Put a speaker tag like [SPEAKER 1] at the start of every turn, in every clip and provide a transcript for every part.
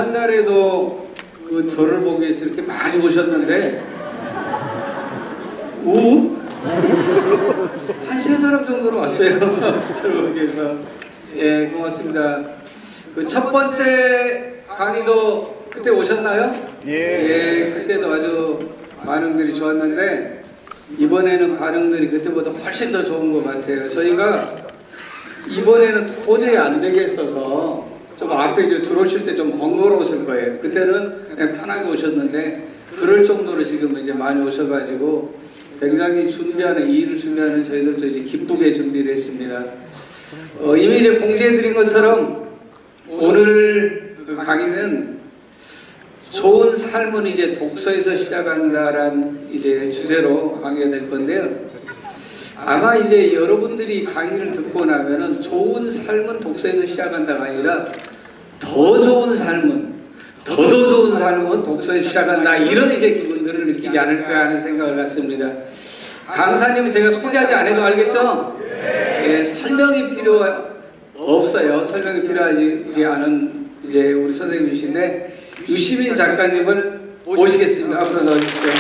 [SPEAKER 1] 지난날에도 그 저를 보기 위해서 이렇게 많이 오셨는데 한 세 사람 정도로 왔어요. 저를 보기 위해서. 예, 고맙습니다. 그 첫 번째 강의도 그때 오셨나요? 예, 그때도 아주 반응들이 좋았는데 이번에는 반응들이 그때보다 훨씬 더 좋은 것 같아요. 저희가 이번에는 도저히 안 되겠어서 좀 앞에 이제 들어오실 때 좀 번거로우실 거예요. 그때는 그냥 편하게 오셨는데 그럴 정도로 지금 이제 많이 오셔가지고 굉장히 일을 준비하는 저희들도 이제 기쁘게 준비를 했습니다. 이미 이제 공지해드린 것처럼 오늘 그 강의는 좋은 삶은 이제 독서에서 시작한다라는 이제 주제로 강의가 될 건데요. 아마 이제 여러분들이 강의를 듣고 나면은 좋은 삶은 독서에서 시작한다가 아니라 더 좋은 삶은 독서에서 시작한다, 이런 이제 기분들을 느끼지 않을까 하는 생각을 갖습니다. 강사님은 제가 소개하지 않아도 알겠죠? 예, 설명이 필요 없어요. 설명이 필요하지 않은 이제 우리 선생님이신데 유시민 작가님을 모시겠습니다. 앞으로 나와주십시오. 네.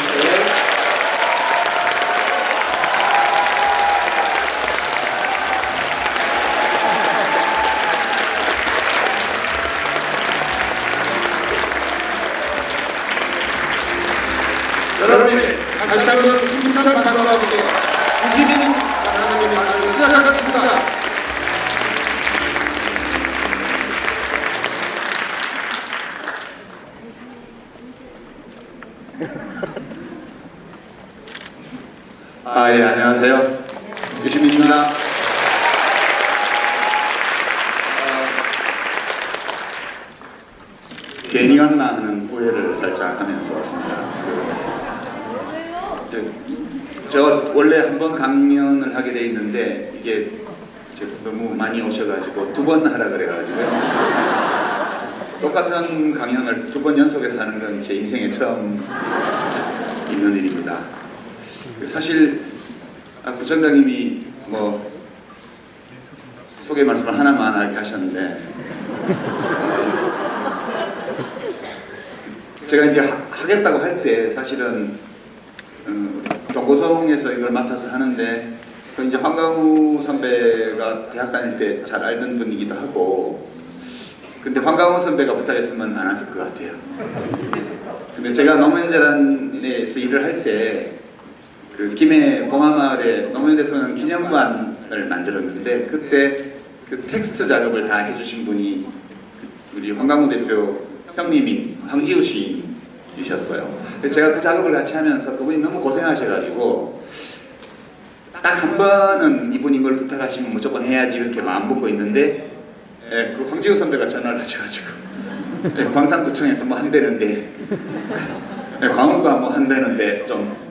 [SPEAKER 2] 여러분, 다시 한번 힘찬 박수와 함께 유시민 작가님의 강의를 시작하겠습니다.
[SPEAKER 3] 예, 안녕하세요. 유시민입니다. 괜히 왔나 하는 오해를 살짝 하면서 왔습니다. 제가 원래 한 번 강연을 하게 돼 있는데 이게 너무 많이 오셔가지고 두 번 하라 그래가지고요. 똑같은 강연을 두 번 연속해서 하는 건 제 인생에 처음 있는 일입니다. 사실 부총장님이 뭐 소개 말씀을 하나만 하게 하셨는데 제가 이제 하겠다고 할 때 사실은 동고성에서 이걸 맡아서 하는데 그 이제 황강우 선배가 대학 다닐 때 잘 알던 분이기도 하고, 근데 황강우 선배가 부탁했으면 안 했을 것 같아요. 근데 제가 노무현재단에서 일을 할 때 그 김해 봉하마을에 노무현 대통령 기념관을 만들었는데 그때 그 텍스트 작업을 다 해주신 분이 우리 황강우 대표 형님인 황지우 시인이셨어요. 제가 그 작업을 같이 하면서 그분이 너무 고생하셔가지고 딱 한 번은 이분이 뭘 부탁하시면 무조건 해야지 이렇게 마음 먹고 있는데, 그 황지우 선배가 전화를 하셔가지고 광산구청에서 뭐 한대는데 광우가 뭐 한다는데 좀,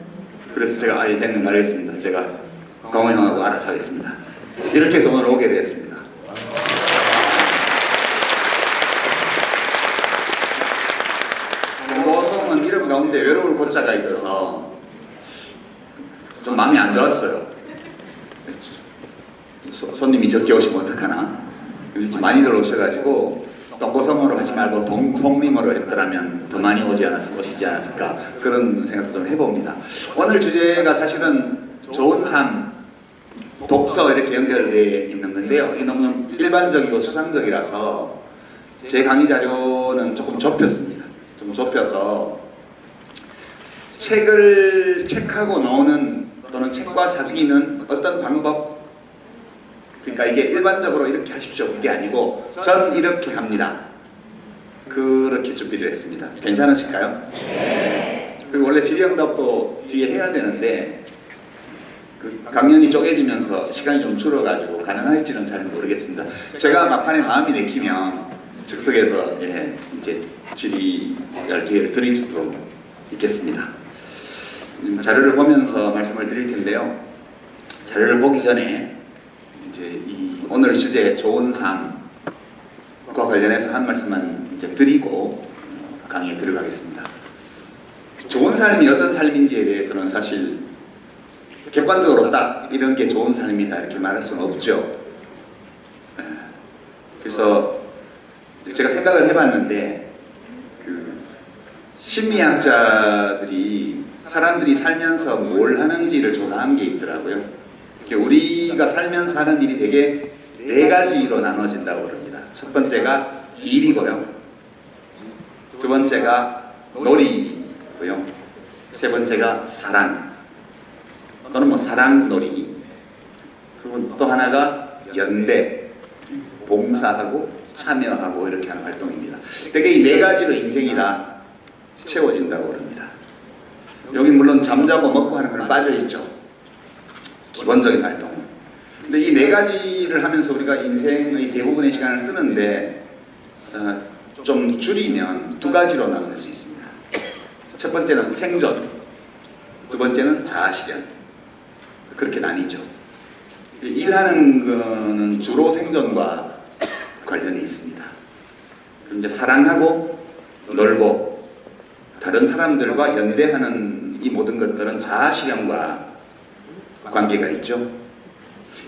[SPEAKER 3] 그래서 제가 아예 되는 말 했습니다. 제가 광우 형하고 알아서 하겠습니다. 이렇게 해서 오늘 오게 됐습니다. 동고성은 이름 가운데 외로울 고자가 있어서 좀 마음이 안 좋았어요. 손님이 적게 오시면 어떡하나? 이렇게 많이들 오셔가지고 동고성으로 하지 말고 동성림으로 했더라면 더 많이 오시지 않았을까, 그런 생각도 좀 해봅니다. 오늘 주제가 사실은 좋은 삶, 독서 이렇게 연결되어 있는 건데요. 이게 너무 일반적이고 추상적이라서 제 강의 자료는 조금 좁혔습니다. 좀 좁혀서 책하고 노는 또는 책과 사귀는 어떤 방법, 그러니까 이게 일반적으로 이렇게 하십시오 그게 아니고 전 이렇게 합니다, 그렇게 준비를 했습니다. 괜찮으실까요? 네. 그리고 원래 질의응답도 뒤에 해야 되는데 그 강연이 쪼개지면서 시간이 좀 줄어가지고 가능할지는 잘 모르겠습니다. 제가 막판에 마음이 내키면 즉석에서 이제 질의할 기회를 드릴 수도 있겠습니다. 자료를 보면서 말씀을 드릴 텐데요. 자료를 보기 전에 이제 이 오늘 주제 좋은 삶과 관련해서 한 말씀만 이제 드리고 강의에 들어가겠습니다. 좋은 삶이 어떤 삶인지에 대해서는 사실 객관적으로 딱 이런 게 좋은 삶이다 이렇게 말할 수는 없죠. 그래서 제가 생각을 해봤는데 심리학자들이 사람들이 살면서 뭘 하는지를 조사한 게 있더라고요. 우리가 살면서 하는 일이 되게 네 가지로 나눠진다고 그럽니다. 첫 번째가 일이고요. 두 번째가 놀이고요. 세 번째가 사랑 또는 뭐 사랑놀이. 그리고 또 하나가 연대, 봉사하고 참여하고 이렇게 하는 활동입니다. 되게 이 네 가지로 인생이 다 채워진다고 그럽니다. 여기 물론 잠자고 먹고 하는 건 빠져있죠. 기본적인 활동은. 근데 이 네 가지를 하면서 우리가 인생의 대부분의 시간을 쓰는데 좀 줄이면 두 가지로 나눌 수 있습니다. 첫 번째는 생존, 두 번째는 자아실현. 그렇게 나뉘죠. 일하는 거는 주로 생존과 관련이 있습니다. 이제 사랑하고 놀고 다른 사람들과 연대하는 이 모든 것들은 자아실현과 관계가 있죠.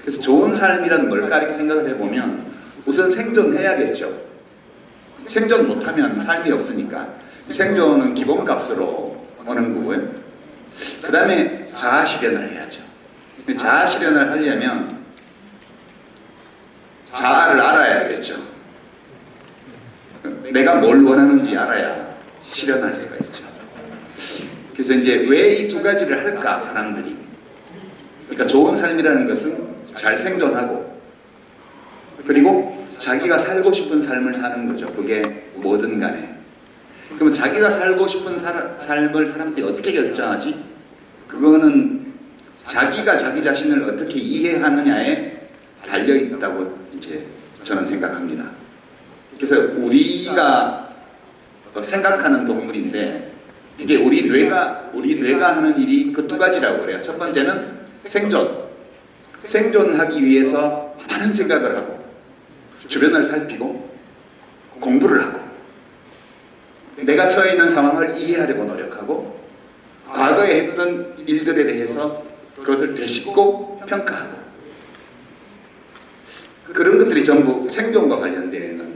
[SPEAKER 3] 그래서 좋은 삶이란 뭘까 이렇게 생각을 해보면 우선 생존해야겠죠. 생존 못하면 삶이 없으니까 생존은 기본값으로 오는 거고요. 그 다음에 자아실현을 해야죠. 자아실현을 하려면 자아를 알아야겠죠. 내가 뭘 원하는지 알아야 실현할 수가 있죠. 그래서 이제 왜 이 두 가지를 할까 사람들이. 그러니까 좋은 삶이라는 것은 잘 생존하고 그리고 자기가 살고 싶은 삶을 사는 거죠. 그게 뭐든 간에. 그러면 자기가 살고 싶은 삶을 사람들이 어떻게 결정하지? 그거는 자기가 자기 자신을 어떻게 이해하느냐에 달려있다고 이제 저는 생각합니다. 그래서 우리가 생각하는 동물인데 이게 우리 뇌가 하는 일이 그 두 가지라고 그래요. 첫 번째는 생존하기 위해서 많은 생각을 하고 주변을 살피고 공부를 하고 내가 처해 있는 상황을 이해하려고 노력하고 과거에 했던 일들에 대해서 그것을 되짚고 평가하고 그런 것들이 전부 생존과 관련되는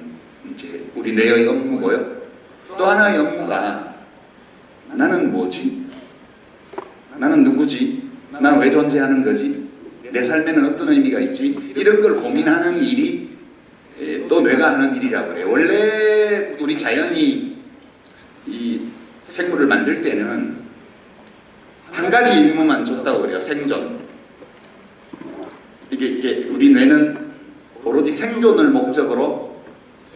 [SPEAKER 3] 이제 우리 뇌의 업무고요. 또 하나의 업무가 나는 뭐지? 나는 누구지? 나는 왜 존재하는 거지? 내 삶에는 어떤 의미가 있지? 이런 걸 고민하는 일이 또 뇌가 하는 일이라고 그래요. 원래 우리 자연이 이 생물을 만들 때는 한 가지 임무만 줬다고 그래요. 생존. 이게 우리 뇌는 오로지 생존을 목적으로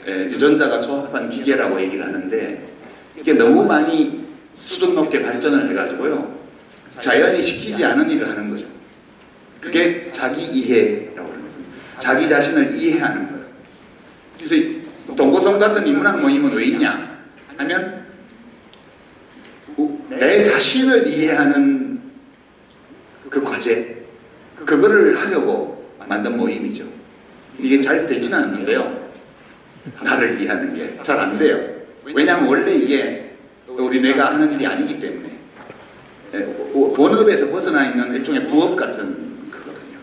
[SPEAKER 3] 유전자가 조합한 기계라고 얘기를 하는데 이게 너무 많이 수준 높게 발전을 해가지고요. 자연이 시키지 않은 일을 하는 거죠. 그게 자기 이해라고 하는 거예요. 자기 자신을 이해하는 거예요. 그래서 동고성 같은 인문학 모임은 왜 있냐 하면 내 자신을 이해하는 그 과제 그거를 하려고 만든 모임이죠. 이게 잘 되지는 않는데요. 나를 이해하는 게 잘 안 돼요. 왜냐하면 원래 이게 우리 뇌가 하는 일이 아니기 때문에 본업에서 벗어나 있는 일종의 부업 같은 거거든요.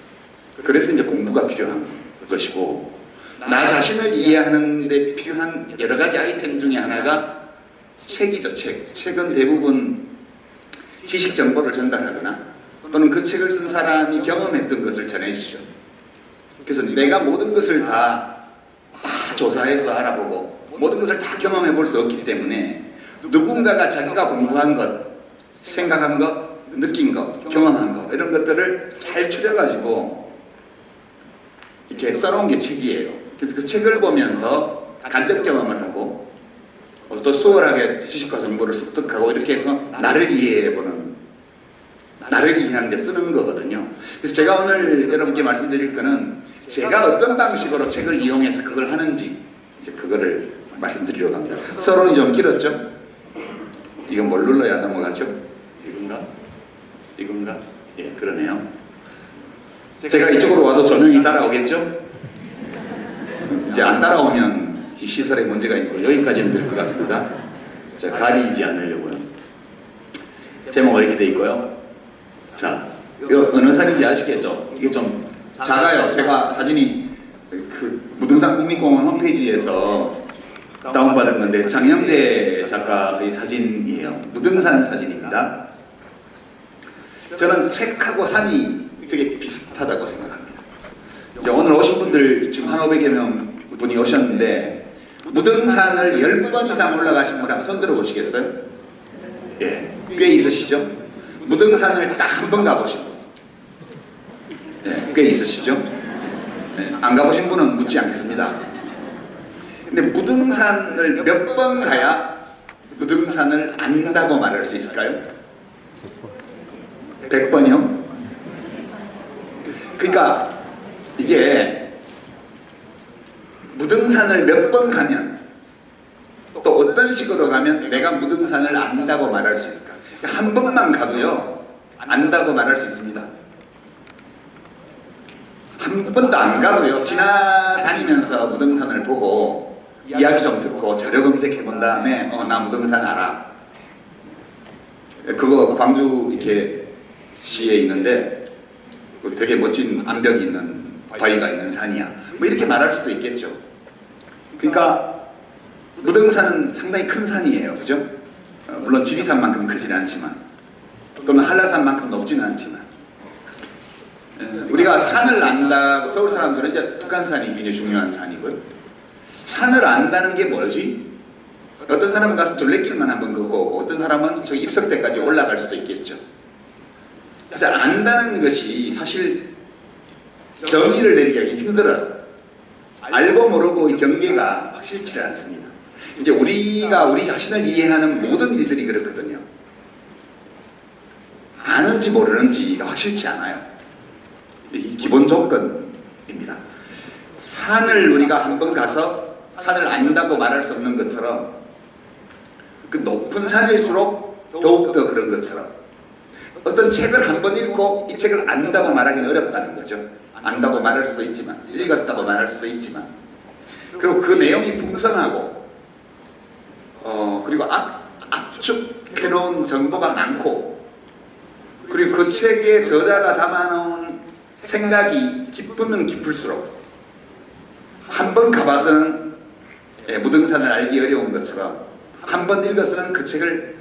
[SPEAKER 3] 그래서 이제 공부가 필요한 것이고 나 자신을 이해하는 데 필요한 여러 가지 아이템 중에 하나가 책이죠. 책은 대부분 지식 정보를 전달하거나 또는 그 책을 쓴 사람이 경험했던 것을 전해주죠. 그래서 내가 모든 것을 다 조사해서 알아보고 모든 것을 다 경험해 볼 수 없기 때문에 누군가가 자기가 공부한 것, 생각한 것, 느낀 것, 경험한 것 이런 것들을 잘 추려가지고 이렇게 써놓은 게 책이에요. 그래서 그 책을 보면서 간접 경험을 하고 또 수월하게 지식과 정보를 습득하고 이렇게 해서 나를 이해해보는, 나를 이해하는 데 쓰는 거거든요. 그래서 제가 오늘 여러분께 말씀드릴 거는 제가 어떤 방식으로 책을 이용해서 그걸 하는지 이제 그거를 말씀드리려고 합니다. 서론이 좀 길었죠? 이건 뭘 눌러야 넘어가죠? 이건가? 예, 그러네요. 제가 이쪽으로 와도 조명이 따라오겠죠? 이제 안 따라오면 이 시설에 문제가 있고 여기까지는 될 것 같습니다. 제가 가리지 않으려고요. 제목은 이렇게 돼 있고요. 자, 이거 어느 산인지 아시겠죠? 이게 좀 작아요. 제가 사진이 그 무등산 국립공원 홈페이지에서 다운받은 건데 장영재 작가의 사진이에요. 무등산 사진입니다. 저는 책하고 산이 되게 비슷하다고 생각합니다. 오늘 오신 분들 지금 한 500여 명 분이 오셨는데 무등산을 10번 이상 올라가신 분 한번 손 들어 보시겠어요? 예, 꽤 있으시죠? 무등산을 딱 한 번 가보신 분, 예, 꽤 있으시죠? 예, 안 가보신 분은 묻지 않겠습니다. 근데 무등산을 몇 번 가야 무등산을 안다고 말할 수 있을까요? 100번이요? 그러니까 이게 무등산을 몇 번 가면 또 어떤 식으로 가면 내가 무등산을 안다고 말할 수 있을까? 한 번만 가도요 안다고 말할 수 있습니다. 한 번도 안 가도요 지나다니면서 무등산을 보고 이야기 좀 듣고 자료 검색해 본 다음에 나 무등산 알아. 그거 광주 이렇게 시에 있는데 되게 멋진 암벽이 있는 바위가 있는 산이야. 뭐 이렇게 말할 수도 있겠죠. 그러니까 무등산은 상당히 큰 산이에요, 그죠? 물론 지리산만큼 크지는 않지만, 또는 한라산만큼 높지는 않지만, 우리가 산을 안다. 서울 사람들은 이제 북한산이 굉장히 중요한 산이고요. 산을 안다는 게 뭐지? 어떤 사람은 가서 둘레길만 한번 걷고 어떤 사람은 저 입석대까지 올라갈 수도 있겠죠. 그래서 안다는 것이 사실 정의를 내리기 힘들어요. 알고 모르고 경계가 확실치 않습니다. 이제 우리가 우리 자신을 이해하는 모든 일들이 그렇거든요. 아는지 모르는지가 확실치 않아요. 이 기본 조건입니다. 산을 우리가 한번 가서 산을 안다고 말할 수 없는 것처럼 그 높은 산일수록 더욱더 그런 것처럼 어떤 책을 한 번 읽고 이 책을 안다고 말하기는 어렵다는 거죠. 안다고 말할 수도 있지만, 읽었다고 말할 수도 있지만, 그리고 그 내용이 풍성하고 그리고 압축해놓은 정보가 많고, 그리고 그 책에 저자가 담아놓은 생각이 깊으면 깊을수록 한 번 가봐서는 무등산을 알기 어려운 것처럼 한 번 읽어서는 그 책을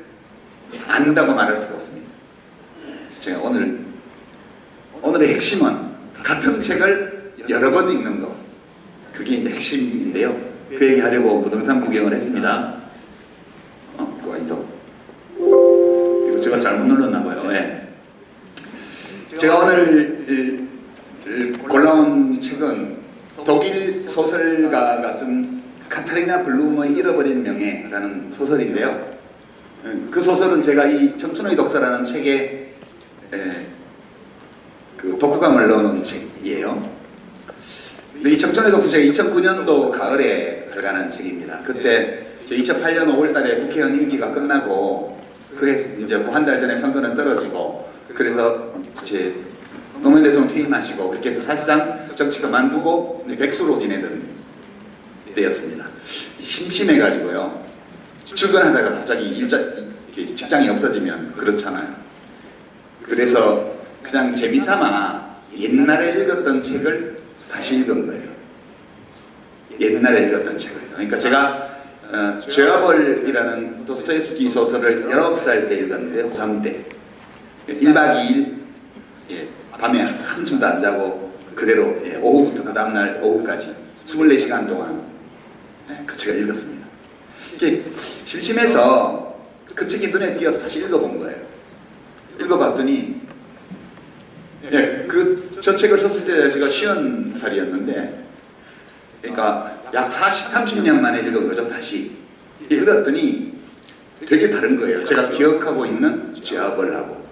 [SPEAKER 3] 안다고 말할 수가 없습니다. 제가 오늘의 핵심은 같은 책을 여러 번 읽는 것, 그게 이제 핵심인데요. 그 얘기 하려고 무등산 구경을 했습니다. 그거 아니죠? 이거 제가 잘못 눌렀나 봐요. 네. 제가 오늘 골라온 책은 독일 소설가가 쓴 카타리나 블룸의 잃어버린 명예라는 소설인데요. 그 소설은 제가 이 청춘의 독서라는 책에 그 독후감을 넣어놓은 책이에요. 이 청춘의 독서 제가 2009년도 가을에 발간한 책입니다. 그때 2008년 5월달에 국회의원 임기가 끝나고 그해 이제 뭐 한 달 전에 선거는 떨어지고 그래서 이제 노무현 대통령 퇴임하시고 그렇게 해서 사실상 정치 그만두고 백수로 지내던 때였습니다. 심심해가지고요. 출근하다가 갑자기 직장이 없어지면 그렇잖아요. 그래서 그냥 재미삼아 옛날에 읽었던 책을 다시 읽은 거예요. 옛날에 읽었던 책을. 그러니까 제가 죄와벌이라는 도스토옙스키 소설을 19살 때 읽었는데 고3 때 1박 2일 밤에 한숨도 안 자고 그대로 오후부터 그 다음날 오후까지 24시간 동안 그 책을 읽었습니다. 이게 심심해서 그 책이 눈에 띄어서 다시 읽어본 거예요. 읽어봤더니 저 책을 썼을 때 제가 50살이었는데 그러니까 약 30년 만에 읽은 거죠. 다시 읽었더니 되게 다른 거예요. 제가 기억하고 있는 죄와벌하고.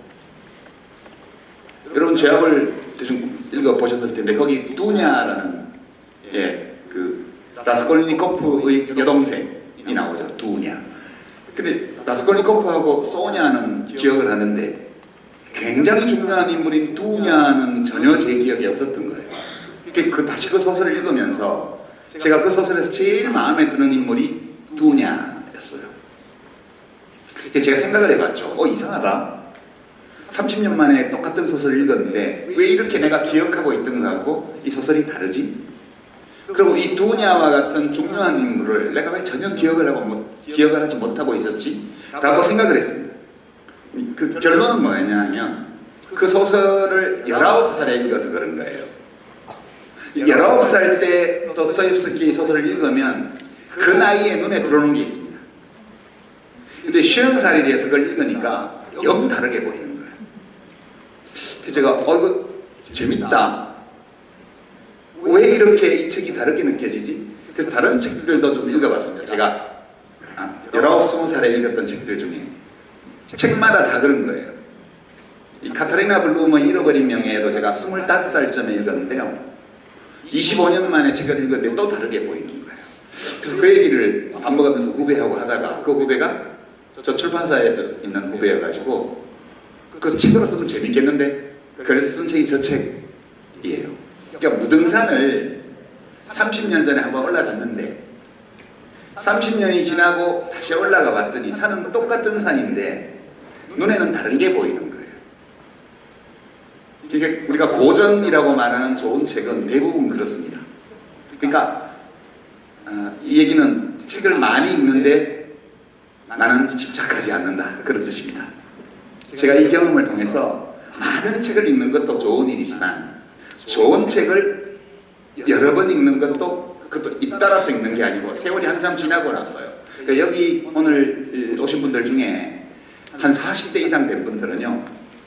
[SPEAKER 3] 여러분 죄와벌 대충 읽어보셨을 텐데 거기 두냐라는 그 라스콜니코프의 여동생이 나오죠. 두냐. 근데 라스콜니코프하고 소냐는 기억을 하는데 굉장히 중요한 인물인 두냐는 전혀 제 기억에 없었던 거예요. 다시 그 소설을 읽으면서 제가 그 소설에서 제일 마음에 드는 인물이 두냐였어요. 제가 생각을 해봤죠. 이상하다. 30년 만에 똑같은 소설을 읽었는데 왜 이렇게 내가 기억하고 있던 거하고 이 소설이 다르지? 그리고 이 두냐와 같은 중요한 인물을 내가 왜 전혀 기억을 하지 못하고 있었지? 라고 생각을 했습니다. 그 결론은 뭐였냐면 그 소설을 19살에 읽어서 그런 거예요. 19살 때 도스토옙스키 소설을 읽으면 그 나이에 눈에 들어오는 게 있습니다. 근데 50살이 돼서 그걸 읽으니까 영 다르게 보이는 거예요. 그래서 제가 이거 재밌다. 왜 이렇게 이 책이 다르게 느껴지지? 그래서 다른 책들도 좀 읽어봤습니다. 제가 19, 20살에 읽었던 책들 중에 책마다 다 그런 거예요. 이 카타리나 블룸의 잃어버린 명예도 제가 25살쯤에 읽었는데요. 25년 만에 책을 읽었는데 또 다르게 보이는 거예요. 그래서 그 얘기를 밥 먹으면서 후배하고 하다가 그 후배가 저 출판사에서 있는 후배여가지고 그 책으로 쓰면 재밌겠는데 그래서 쓴 책이 저 책이에요. 그러니까 무등산을 30년 전에 한번 올라갔는데 30년이 지나고 다시 올라가 봤더니 산은 똑같은 산인데 눈에는 다른 게 보이는 거예요. 이게 우리가 고전이라고 말하는 좋은 책은 대부분 그렇습니다. 그러니까 이 얘기는 책을 많이 읽는데 나는 집착하지 않는다, 그런 뜻입니다. 제가 이 경험을 통해서 많은 책을 읽는 것도 좋은 일이지만 좋은 책을 여러 번 읽는 것도 그것도 잇따라서 읽는 게 아니고 세월이 한참 지나고 났어요. 그러니까 여기 오늘 오신 분들 중에 한 40대 이상 된 분들은요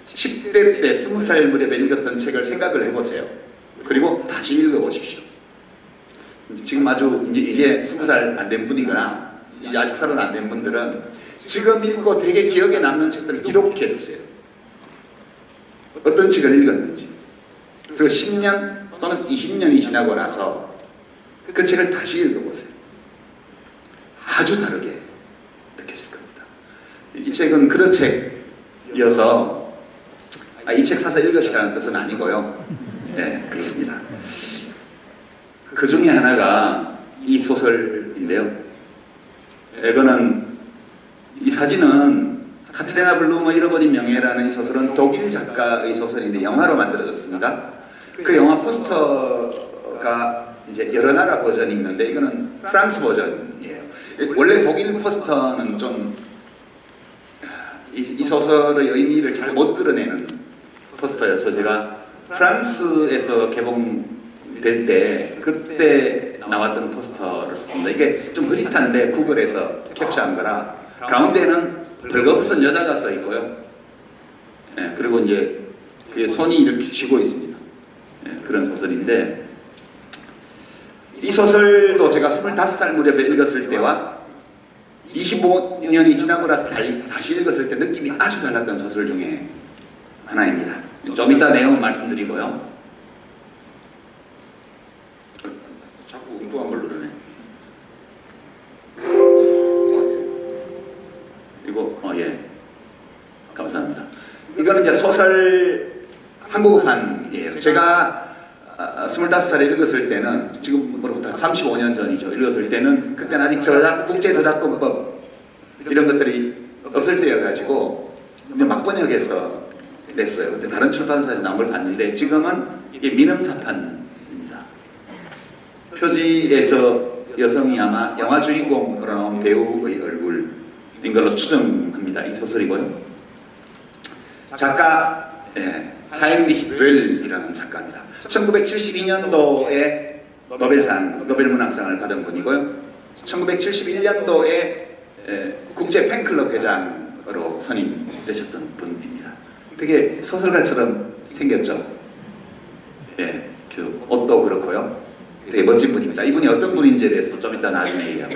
[SPEAKER 3] 10대 때 20살 무렵에 읽었던 책을 생각을 해보세요. 그리고 다시 읽어보십시오. 지금 아주 이제 20살 안 된 분이거나 아직 30 안 된 분들은 지금 읽고 되게 기억에 남는 책들을 기록해 두세요. 어떤 책을 읽었는지. 그 10년 또는 20년이 지나고 나서 그 책을 다시 읽어보세요. 아주 다르게 느껴질 겁니다. 이 책은 그런 책이어서 이 책 사서 읽으시라는 뜻은 아니고요. 네, 그렇습니다. 그 중에 하나가 이 소설인데요. 이거는 이 사진은 카트리나 블룸의 잃어버린 명예라는 이 소설은 독일 작가의 소설인데 영화로 만들어졌습니다. 그 영화 포스터가 이제 여러 나라 버전이 있는데 이거는 프랑스 버전이에요. 원래 독일 포스터는 좀 이 소설의 의미를 잘 못 드러내는 포스터여서 제가 프랑스에서 개봉될 때 그때 나왔던 포스터를 썼습니다. 이게 좀 흐릿한데 구글에서 캡처한 거라 가운데는 벌거벗은 여자가 써 있고요. 예, 그리고 이제 그 손이 이렇게 쥐고 있습니다. 예, 그런 소설인데 이 소설도 제가 25살 무렵에 읽었을 때와 25년이 지나고 나서 다시 읽었을 때 느낌이 아주 달랐던 소설 중에 하나입니다. 좀 이따 내용 말씀드리고요. 자꾸 엉뚱한 걸 누르네. 이거 예, 감사합니다. 이거는 이제 소설 한국어판이에요. 제가 25살에 읽었을 때는 지금으로부터 35년 전이죠. 읽었을 때는 그때는 아직 국제 저작권법 이런 것들이 없을 때여가지고 막 번역해서 냈어요. 그때 다른 출판사에서 나온 걸 봤는데 지금은 이게 민음사판입니다. 표지에 저 여성이 아마 영화 주인공으로 나온 배우의 얼굴인 걸로 추정합니다. 이 소설이고요. 작가 하인리히 벨이라는 작가입니다. 1972년도에 노벨 문학상을 받은 분이고요. 1971년도에 국제 팬클럽 회장으로 선임되셨던 분입니다. 되게 소설가처럼 생겼죠. 예, 그 옷도 그렇고요. 되게 멋진 분입니다. 이분이 어떤 분인지에 대해서 좀 이따 나중에 얘기하고.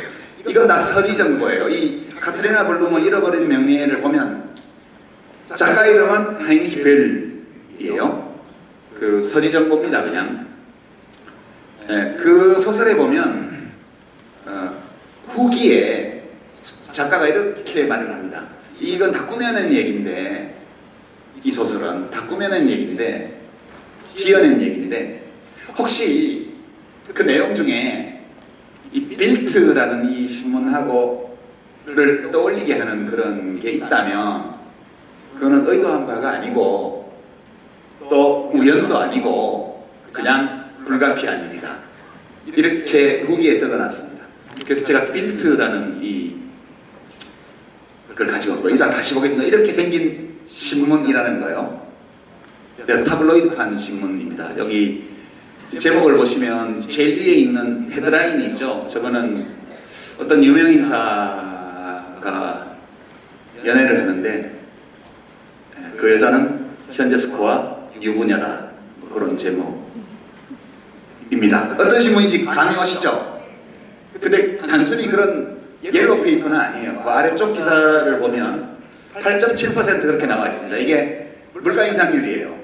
[SPEAKER 3] 이건 다 서지 정보예요. 이 카트리나 블룸의 잃어버린 명예를 보면 작가 이름은 하인리히 벨이에요. 그 서지 정보입니다, 그냥. 예, 그 소설에 보면 후기에 작가가 이렇게 말을 합니다. 이건 다 꾸며낸 얘기인데 이 소설은 다 꾸며낸 얘기인데 지어낸 얘기인데 혹시 그 내용 중에 이 빌트라는 이 신문하고를 떠올리게 하는 그런 게 있다면 그거는 의도한 바가 아니고 또 우연도 아니고 그냥 불가피한 일이다. 이렇게 후기에 적어놨습니다. 그래서 제가 빌트라는 그걸 가지고 왔고, 이따 다시 보겠습니다. 이렇게 생긴 신문이라는 거요. 타블로이드판 신문입니다. 여기 제목을 보시면 제일 위에 있는 헤드라인이 있죠. 저거는 어떤 유명 인사가 연애를 했는데 그 여자는 현재 스코어 유부녀다, 그런 제목입니다. 어떤 신문인지 감이 오시죠? 근데 단순히 그런 옐로우 페이퍼는 아니에요. 그 아래쪽 기사를 보면 8.7% 그렇게 나와 있습니다. 이게 물가 인상률이에요.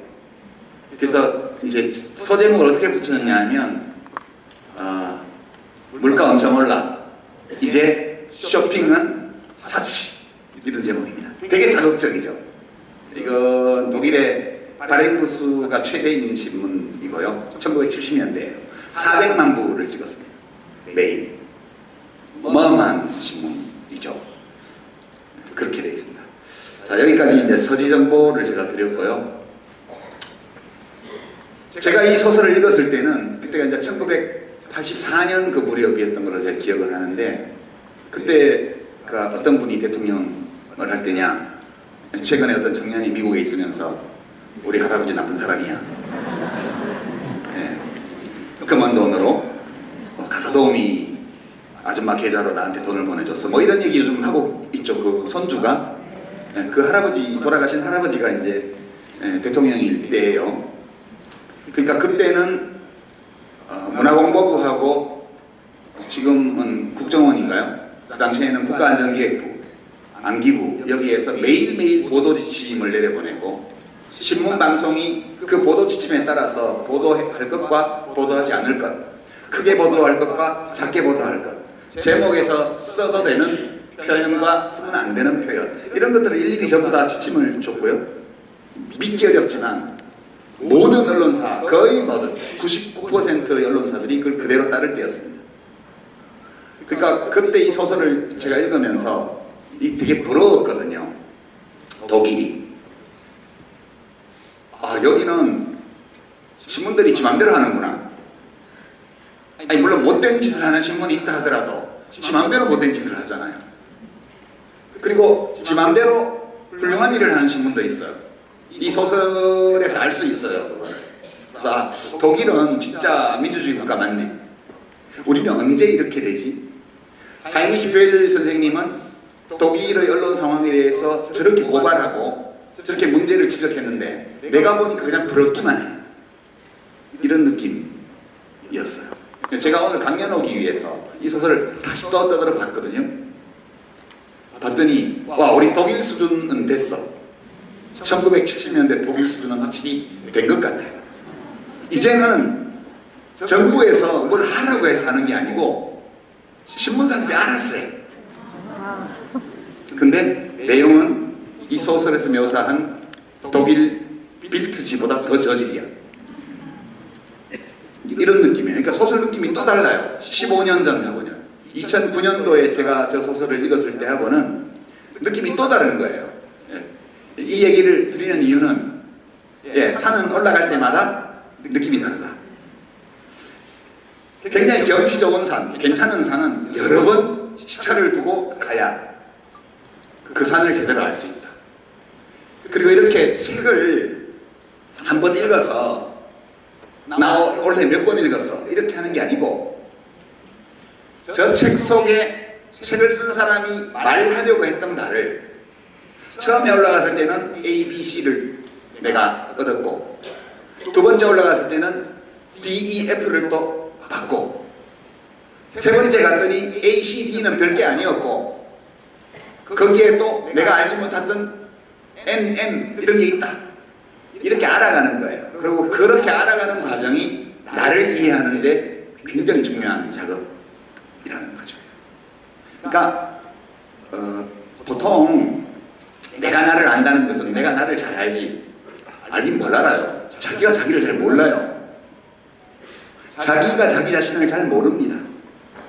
[SPEAKER 3] 그래서 이제 소제목을 어떻게 붙였느냐 하면 물가 엄청 올라, 이제 쇼핑은 사치, 이런 제목입니다. 되게 자극적이죠. 이건 독일의 바레우스가 최대인 신문이고요. 1970년대에요. 400만 부를 찍었습니다. 매일. 어마어마한 신문이죠. 그렇게 되어 있습니다. 자, 여기까지 이제 서지 정보를 제가 드렸고요. 제가 이 소설을 읽었을 때는 그때가 이제 1984년 그 무렵이었던 걸로 제가 기억을 하는데, 그때 그 어떤 분이 대통령을 할 때냐, 최근에 어떤 청년이 미국에 있으면서 우리 할아버지 나쁜 사람이야, 금은 돈으로 가사 도우미 아줌마 계좌로 나한테 돈을 보내줬어, 뭐 이런 얘기 요즘 하고 있죠. 그 손주가, 그 할아버지, 돌아가신 할아버지가 이제 대통령일 때예요. 그러니까 그때는 문화공보부하고 지금은 국정원인가요? 그 당시에는 국가안전기획부, 안기부, 여기에서 매일매일 보도 지침을 내려보내고, 신문방송이 그 보도 지침에 따라서 보도할 것과 보도하지 않을 것, 크게 보도할 것과 작게 보도할 것, 제목에서 써도 되는 표현과 쓰면 안 되는 표현, 이런 것들을 일일이 전부 다 지침을 줬고요. 믿기 어렵지만 모든 언론사, 거의 모든 99% 언론사들이 그걸 그대로 따를 때였습니다. 그러니까 그때 이 소설을 제가 읽으면서 되게 부러웠거든요. 독일이, 여기는 신문들이 지 맘대로 하는구나. 아니, 물론 못된 짓을 하는 신문이 있다 하더라도 지 맘대로 못된 짓을 하잖아요. 그리고 지 맘대로 훌륭한 일을 하는 신문도 있어요. 이 소설에서 알 수 있어요, 그거를. 그래서 독일은 진짜 민주주의 국가 맞네. 우리는 언제 이렇게 되지? 하이니히 벨 선생님은 독일의 언론 상황에 대해서 저렇게 고발하고 저렇게 문제를 지적했는데 내가 보니까 그냥 부럽기만 해, 이런 느낌이었어요. 제가 오늘 강연 오기 위해서 이 소설을 다시 또 떠들어 봤거든요. 봤더니 와, 우리 독일 수준은 됐어. 1970년대 독일 수준은 확실히 된 것 같아요. 이제는 정부에서 뭘 하라고 해서 하는 게 아니고 신문사들이 알아서 해. 근데 내용은 이 소설에서 묘사한 독일 빌트지보다 더 저질이야. 이런 느낌이에요. 그러니까 소설 느낌이 또 달라요. 15년 전하고는. 2009년도에 제가 저 소설을 읽었을 때하고는 느낌이 또 다른 거예요. 이 얘기를 드리는 이유는 산은 올라갈 때마다 느낌이 다르다. 굉장히 경치 좋은 산, 괜찮은 산은 여러 번 시차를 두고 가야 그 산을 제대로 알 수 있다. 그리고 이렇게 책을 한 번 읽어서 나 올해 몇 권 읽었어, 이렇게 하는 게 아니고, 저 책 속에 책을 쓴 사람이 말하려고 했던 말을 처음에 올라갔을 때는 A, B, C를 내가 얻었고, 두 번째 올라갔을 때는 D, E, F를 또 받고, 세 번째 갔더니 A, C, D는 별게 아니었고 거기에 또 내가 알지 못했던 N, M 이런 게 있다, 이렇게 알아가는 거예요. 그리고 그렇게 알아가는 과정이 나를 이해하는데 굉장히 중요한 작업이라는 거죠. 그러니까 보통 내가 나를 안다는 것은 내가 나를 잘 알지, 알긴 뭘 알아요. 자기가 자기를 잘 몰라요. 자기가 자기 자신을 잘 모릅니다.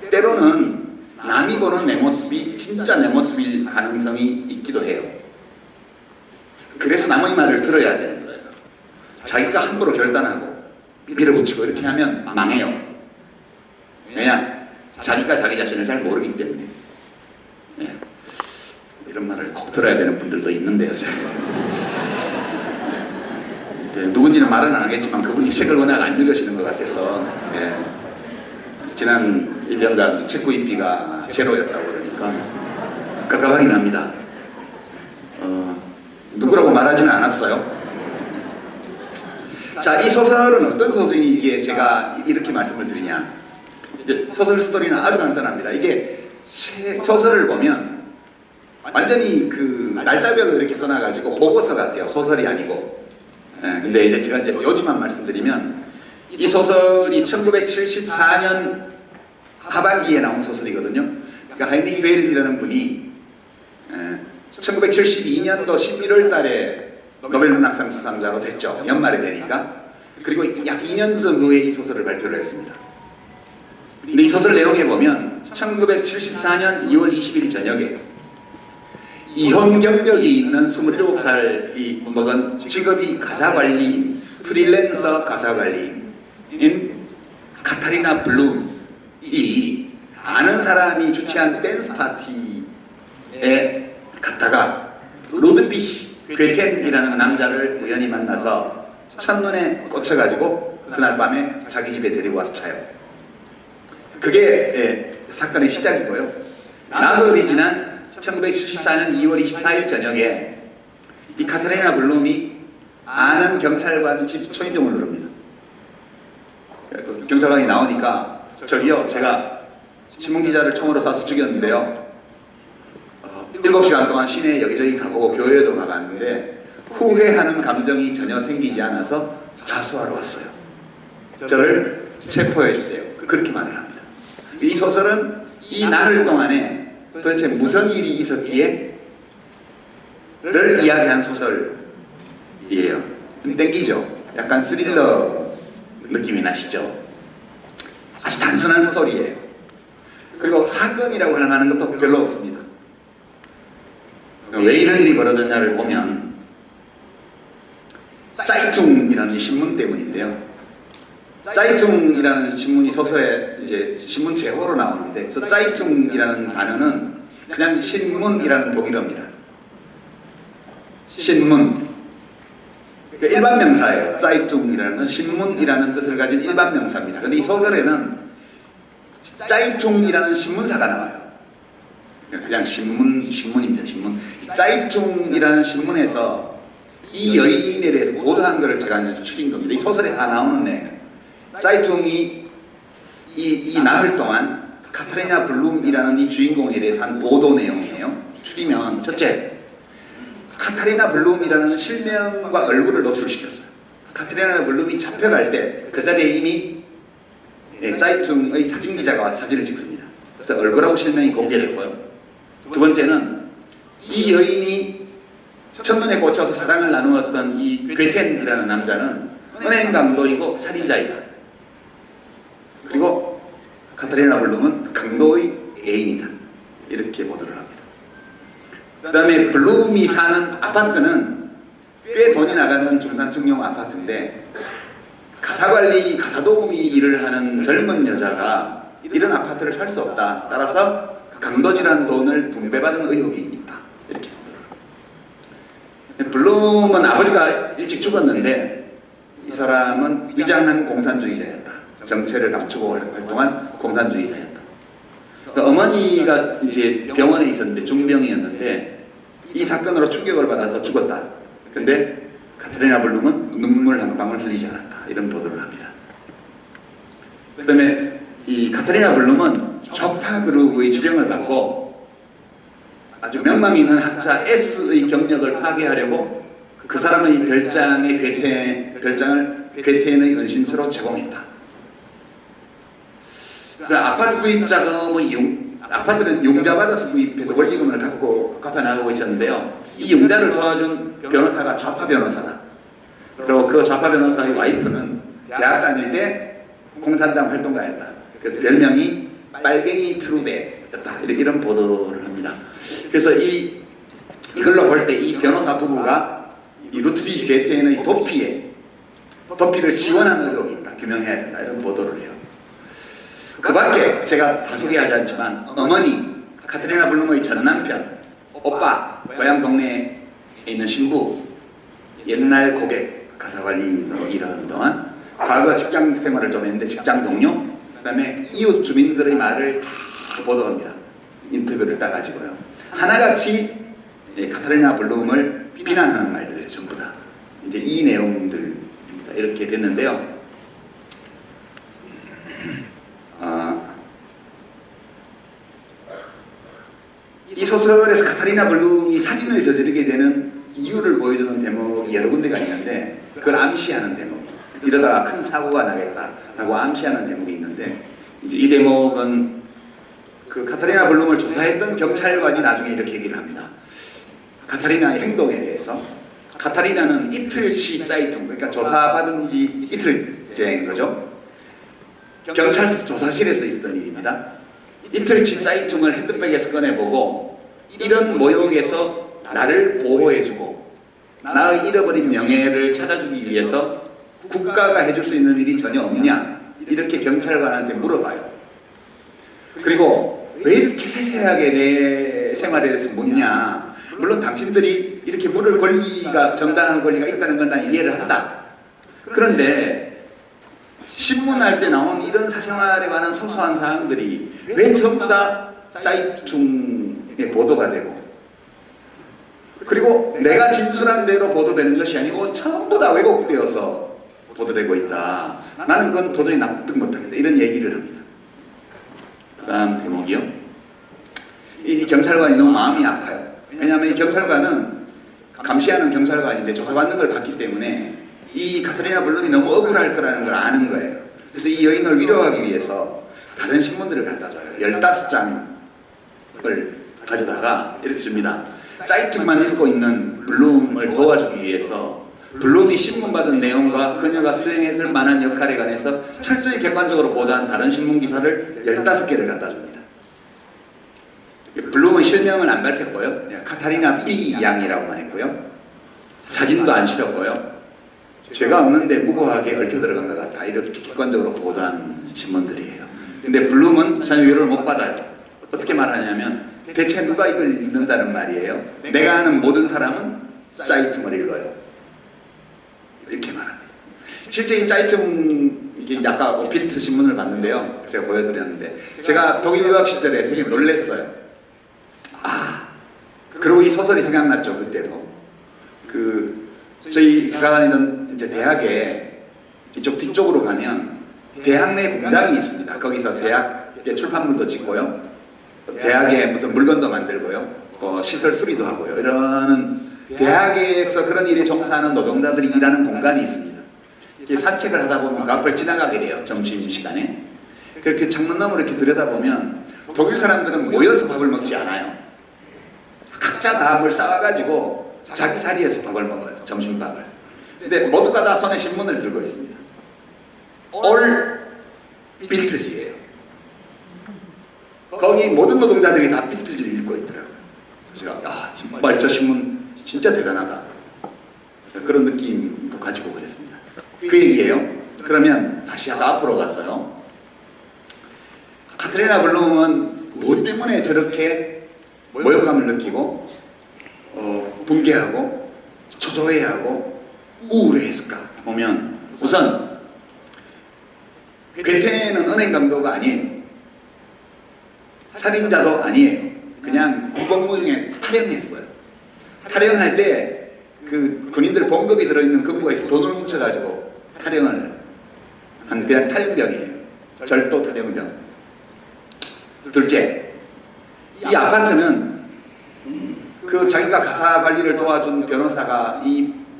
[SPEAKER 3] 때로는 남이 보는 내 모습이 진짜 내 모습일 가능성이 있기도 해요. 그래서 남의 말을 들어야 되는 거예요. 자기가 함부로 결단하고 밀어붙이고 이렇게 하면 망해요. 왜냐? 자기가 자기 자신을 잘 모르기 때문에. 예. 이런 말을 꼭 들어야 되는 분들도 있는데요. 누군지는 말은 안 하겠지만 그분이 책을 워낙 안 읽으시는 것 같아서 예. 지난 1년간 책 구입비가 제로였다고 그러니까 깝깝하긴 합니다. 누구라고 말하지는 않았어요. 자, 이 소설은 어떤 소설이 이게 제가 이렇게 말씀을 드리냐. 이제 소설 스토리는 아주 간단합니다. 이게 소설을 보면 완전히 그 날짜별로 이렇게 써놔가지고 보고서 같아요. 소설이 아니고. 예, 근데 이제 제가 이제 요지만 말씀드리면 이 소설이 1974년 하반기에 나온 소설이거든요. 그러니까 하이니히 베일이라는 분이 1972년도 11월 달에 노벨 문학상 수상자로 됐죠. 연말에 되니까. 그리고 약 2년쯤 후에 이 소설을 발표를 했습니다. 근데 이 소설 내용에 보면 1974년 2월 20일 저녁에 이혼 경력이 있는 27살이 먹은 직업이 가사관리인, 프리랜서 가사관리인 카타리나 블룸이 아는 사람이 주최한 댄스 파티에 갔다가 루드비히 괴텐이라는 남자를 우연히 만나서 첫눈에 꽂혀가지고 그날 밤에 자기 집에 데리고 와서 차요. 그게 사건의 시작이고요. 나흘이 지난 1974년 2월 24일 저녁에 이 카타리나 블룸이 아는 경찰관 집 초인종을 누릅니다. 경찰관이 나오니까 저기요, 제가 신문기자를 총으로 쏴서 죽였는데요. 7시간 동안 시내 여기저기 가보고 교회에도 가봤는데 후회하는 감정이 전혀 생기지 않아서 자수하러 왔어요. 저를 체포해 주세요. 그렇게 말을 합니다. 이 소설은 이 나흘 동안에 도대체 무슨 일이 있었기에 를 이야기한 소설이에요. 땡기죠? 약간 스릴러 느낌이 나시죠? 아주 단순한 스토리예요. 그리고 사건이라고 할 만한 것도 별로 없습니다. 왜 이런 일이 벌어졌냐를 보면 짜이퉁이라는 신문 때문인데요. 짜이퉁이라는 신문이 소설에 이제 신문 제호로 나오는데, 그래서 짜이퉁이라는 단어는 그냥 신문이라는 독일어입니다. 신문. 그러니까 일반 명사예요. 짜이퉁이라는 건 신문이라는 뜻을 가진 일반 명사입니다. 그런데 이 소설에는 짜이퉁이라는 신문사가 나와요. 그냥 신문입니다. 신문. 짜이퉁이라는 신문에서 이 여인에 대해서 보도한 것을 제가 추린 겁니다. 이 소설에 다 나오는 내용. 짜이퉁이 이 나흘 동안 카타리나 블룸이라는 이 주인공에 대해서 한 보도 내용이에요. 추리면 첫째, 카타리나 블룸이라는 실명과 얼굴을 노출시켰어요. 카타리나 블룸이 잡혀갈 때 그 자리에 이미 짜이퉁의 사진기자가 와서 사진을 찍습니다. 그래서 얼굴하고 실명이 공개됐고요. 두 번째는 이 여인이 첫눈에 꽂혀서 사랑을 나누었던 이 괴텐이라는 남자는 은행 강도이고 살인자이다. 그리고 카타리나 블룸은 강도의 애인이다. 이렇게 보도를 합니다. 그 다음에 블룸이 사는 아파트는 꽤 돈이 나가는 중산층용 아파트인데 가사관리, 가사도우미 일을 하는 젊은 여자가 이런 아파트를 살 수 없다. 따라서 강도질한 돈을 분배받은 의혹이 있다. 이렇게 보도록. 블룸은 아버지가 일찍 죽었는데 이 사람은 위장한 공산주의자였다. 정체를 감추고 활동한 공산주의자였다. 그러니까 어머니가 이제 병원에 있었는데 중병이었는데 이 사건으로 충격을 받아서 죽었다. 근데 카타리나 블룸은 눈물 한 방울 흘리지 않았다. 이런 보도를 합니다. 그 다음에 이 카타리나 블룸은 좌파 그룹의 지령을 받고 아주 명망 있는 학자 S의 경력을 파괴하려고 그 사람의 별장을 괴텐의 은신처로 제공했다. 아파트 구입 자금의 아파트는 융자 받아서 구입해서 원리금을 갖고 갚아나가고 있었는데요. 이 융자를 도와준 변호사가 좌파 변호사다. 그리고 그 좌파 변호사의 와이프는 대학 다닐 때 공산당 활동가였다. 그래서 별명이 빨갱이 트루데였다. 이런 보도를 합니다. 그래서 이걸로 볼 때 이 변호사 부부가 이 루트비히 괴텐의 도피를 지원한 의혹이 있다. 규명해야 된다. 이런 보도를 해요. 그 밖에 제가 다 소개하지 않지만 어머니, 카트리나 블룸의 전 남편, 오빠, 고향 동네에 있는 신부, 옛날 고객, 가사관리로 일하는 동안 과거 직장 생활을 좀 했는데 직장 동료, 그 다음에 이웃 주민들의 말을 다 보도합니다. 인터뷰를 따가지고요. 하나같이 카타리나 블룸을 비난하는 말들이에요. 전부 다. 이제 이 내용들입니다. 이렇게 됐는데요. 이 소설에서 카타리나 블룸이 살인을 저지르게 되는 이유를 보여주는 대목이 여러 군데가 있는데 그걸 암시하는 대목, 이러다가 큰 사고가 나겠다라고 암시하는 대목이 있는데 이제 이 대목은 그 카타리나 블룸을 조사했던 경찰관이 나중에 이렇게 얘기를 합니다. 카타리나의 행동에 대해서. 카타리나는 이틀치 짜이퉁, 그러니까 조사받은 지 이틀째인 거죠. 경찰 조사실에서 있었던 일입니다. 이틀치 짜이퉁을 핸드백에서 꺼내보고 이런 모욕에서 나를 보호해주고 나의 잃어버린 명예를 찾아주기 위해서 국가가 해줄 수 있는 일이 전혀 없냐, 이렇게 경찰관한테 물어봐요. 그리고 왜 이렇게 세세하게 내 생활에 대해서 묻냐. 물론 당신들이 이렇게 물을 권리가, 정당한 권리가 있다는 건 난 이해를 한다. 그런데 신문할 때 나온 이런 사생활에 관한 소소한 사항들이 왜 전부 다 짜이퉁에 보도가 되고, 그리고 내가 진술한 대로 보도되는 것이 아니고 전부 다 왜곡되어서 보도되고 있다. 나는 그건 도저히 납득 못하겠다. 이런 얘기를 합니다. 그 다음 대목이요. 이 경찰관이 너무 마음이 아파요. 왜냐하면 이 경찰관은 감시하는 경찰관인데 조사받는 걸 봤기 때문에 이 카트리나 블룸이 너무 억울할 거라는 걸 아는 거예요. 그래서 이 여인을 위로하기 위해서 다른 신문들을 갖다 줘요. 15장을 가져다가 이렇게 줍니다. 짜이퉁만 읽고 있는 블룸을 도와주기 위해서 블룸이 신문 받은 내용과 그녀가 수행했을 만한 역할에 관해서 철저히 객관적으로 보도한 다른 신문 기사를 15개를 갖다 줍니다. 블룸은 실명을 안 밝혔고요. 카타리나 B 양이라고만 했고요. 사진도 안 실었고요. 죄가 없는데 무고하게 얽혀 들어간 것 같다. 이렇게 객관적으로 보도한 신문들이에요. 근데 블룸은 전혀 위로를 못 받아요. 어떻게 말하냐면 대체 누가 이걸 읽는다는 말이에요. 내가 아는 모든 사람은 짜이퉁을 읽어요. 이렇게 말합니다. 실제 이 짜이퉁, 이게 아까 필트 신문을 봤는데요. 제가 보여드렸는데 제가 독일 유학 시절에 되게 놀랬어요. 그리고 이 소설이 생각났죠. 그때도 저희 제가 다니던 이제 대학에 이쪽 뒤쪽으로 가면 대학 내 공장이 있습니다. 거기서 대학의 출판물도 짓고요, 대학에 무슨 물건도 만들고요, 시설 수리도 하고요, 이러는 대학에서 그런 일에 종사하는 노동자들이 일하는 공간이 있습니다. 산책을 하다 보면 그 앞을 지나가게 돼요. 점심시간에. 그렇게 창문 너머로 이렇게 들여다보면 독일 사람들은 모여서 밥을 먹지 않아요. 각자 밥을 싸와가지고 자기 자리에서 밥을 먹어요. 점심밥을. 근데 모두가 다 손에 신문을 들고 있습니다. 올 빌트지예요. 거기 모든 노동자들이 다 빌트지를 읽고 있더라고요. 제가 정말 저 신문 진짜 대단하다, 그런 느낌도 가지고 그랬습니다. 그 얘기예요. 그러면 다시 앞으로 갔어요. 카트리나 블룸은 무엇 때문에 저렇게 모욕감을 느끼고 붕괴하고 초조해하고 우울해했을까 보면, 우선 괴테는 은행 강도가 아니에요. 살인자도 아니에요. 그냥 군복무 중에 탈영했어요. 탈영할 때 그 군인들 봉급이 들어있는 금고에서 돈을 훔쳐가지고 탈영을 한 그냥 탈영병이에요. 절도 탈영병. 둘째, 이 아파트는 그 자기가 가사 관리를 도와준 변호사가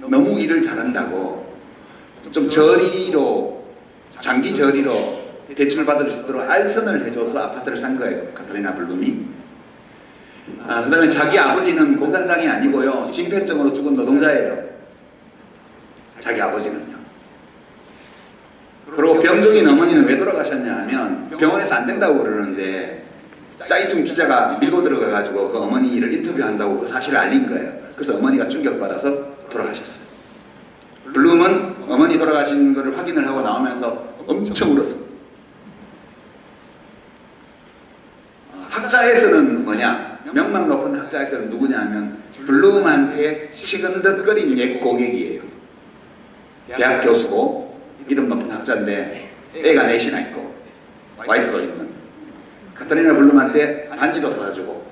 [SPEAKER 3] 너무 일을 잘한다고 좀 저리로, 장기 저리로 대출 받을 수 있도록 알선을 해줘서 아파트를 산 거예요. 카타리나 블룸이. 그 다음에 자기 아버지는 공산당이 아니고요, 진폐증으로 죽은 노동자예요. 자기 아버지는요. 그리고 병 중인 어머니는 왜 돌아가셨냐 하면 병원에서 안 된다고 그러는데 짜이퉁 기자가 밀고 들어가가지고 그 어머니를 인터뷰한다고 그 사실을 알린 거예요. 그래서 어머니가 충격받아서 돌아가셨어요. 블룸은 어머니 돌아가신 것을 확인을 하고 나오면서 엄청 울었습니다. 입장에서는 누구냐 하면 블룸한테 치근덕거린 옛 고객이에요. 대학 교수고 이름 높은 학자인데 애가 넷이나 있고 와이프도 있는 카타리나 블룸한테 반지도 사다주고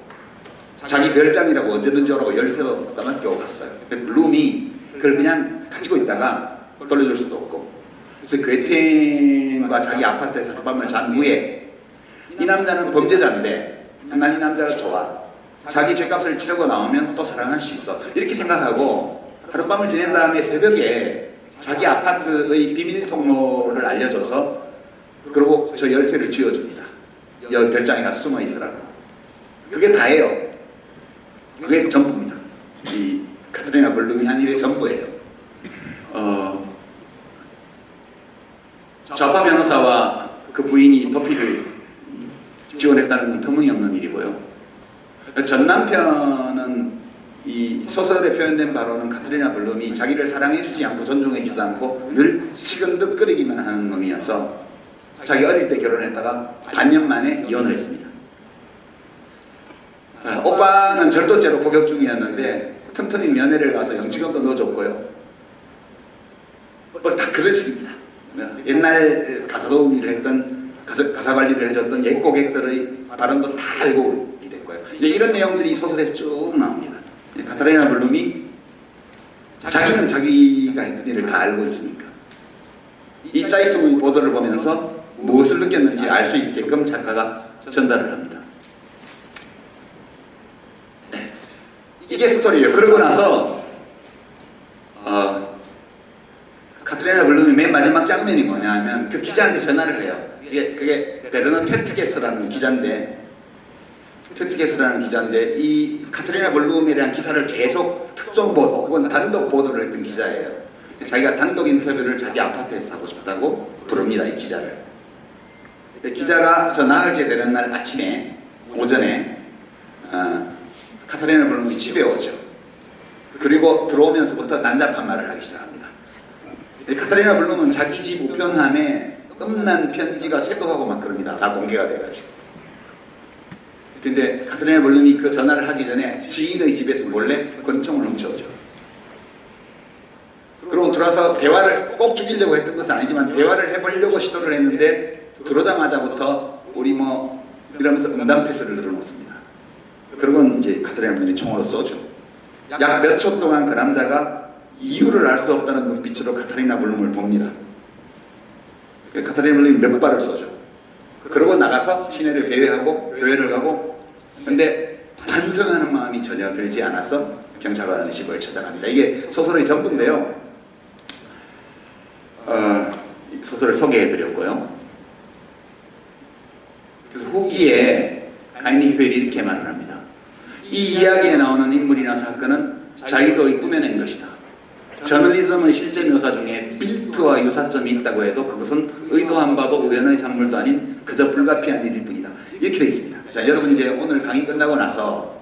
[SPEAKER 3] 자기 별장이라고 언제든지 오라고 열쇠도 떠맡겨 갔어요. 블룸이 그걸 그냥 가지고 있다가 돌려줄 수도 없고, 그래서 그레텐과 자기 아파트에서 하룻밤을 잔 후에 이 남자는 범죄자인데 난 이 남자가 좋아, 자기 죗값을 치르고 나오면 또 사랑할 수 있어, 이렇게 생각하고 하룻밤을 지낸 다음에 새벽에 자기 아파트의 비밀 통로를 알려줘서 그리고 저 열쇠를 쥐어줍니다. 여 별장에 가서 숨어 있으라고. 그게 다예요. 그게 전부입니다. 이 카트리나 블룸이 한 일의 전부예요. 좌파 변호사와 그 부인이 도피를 지원했다는 건 터무니없는 일이고요. 전 남편은 이 소설에 표현된 바로는 카트리나 블룸이 자기를 사랑해주지 않고 존중해주지도 않고 늘 치근덕거리기만 하는 놈이어서 자기 어릴 때 결혼했다가 반년 만에 이혼을 했습니다. 오빠는 절도죄로 복역 중이었는데 틈틈이 면회를 가서 영치금도 넣어줬고요. 다 그런 식입니다. 옛날 가사 도우미를 했던, 가사 관리를 해줬던 옛 고객들의 발언도 다 알고 됐고요. 이런 내용들이 소설에 쭉 나옵니다. 카타리나 블룸이 자기는 자기가 했던 일을 다 알고 있으니까 이 짜이투 보도를 보면서 무엇을 느꼈는지 알 수 있게끔 작가가 전달을 합니다. 네. 이게 스토리예요. 그러고 나서 카트리나 블룸이 맨 마지막 장면이 뭐냐 하면 그 기자한테 전화를 해요. 그게 베르너 퇴트게스라는 기자인데, 이 카트리나 블룸에 대한 기사를 계속 특종 보도 혹은 단독 보도를 했던 기자예요. 자기가 단독 인터뷰를 자기 아파트에서 하고 싶다고 부릅니다, 이 기자를. 기자가 저 나흘째 되는 날 아침에 오전에 카트리나 블룸이 집에 오죠. 그리고 들어오면서부터 난잡한 말을 하기 시작합니다. 카타리나 블룸은 자기 집 우편함에 음란 편지가 쇄도하고 막 그럽니다. 다 공개가 돼가지고. 근데 카타리나 블룸이 그 전화를 하기 전에 지인의 집에서 몰래 권총을 훔쳐오죠. 그리고 들어와서 대화를 꼭 죽이려고 했던 것은 아니지만 대화를 해보려고 시도를 했는데 들어오자마자부터 우리 뭐 이러면서 응답 패스를 늘어놓습니다. 그리고 이제 카타리나 블룸이 총으로 쏘죠. 약 몇 초 동안 그 남자가 이유를 알 수 없다는 눈빛으로 카타리나 블룸을 봅니다. 카타리나 블룸이 몇 발을 쏘죠. 그러고 나가서 시내를 배회하고 교회를 가고, 근데 반성하는 마음이 전혀 들지 않아서 경찰관의 집을 찾아갑니다. 이게 소설의 전부인데요. 소설을 소개해드렸고요. 그래서 후기에 하이니 히펠이 이렇게 말을 합니다. 이 이야기에 나오는 인물이나 사건은 자기도 꾸며낸 것이다. 저널리즘의 실제 묘사 중에 빌트와 유사점이 있다고 해도 그것은 의도한 바도 우연의 산물도 아닌 그저 불가피한 일일 뿐이다. 이렇게 되어 있습니다. 자, 여러분 이제 오늘 강의 끝나고 나서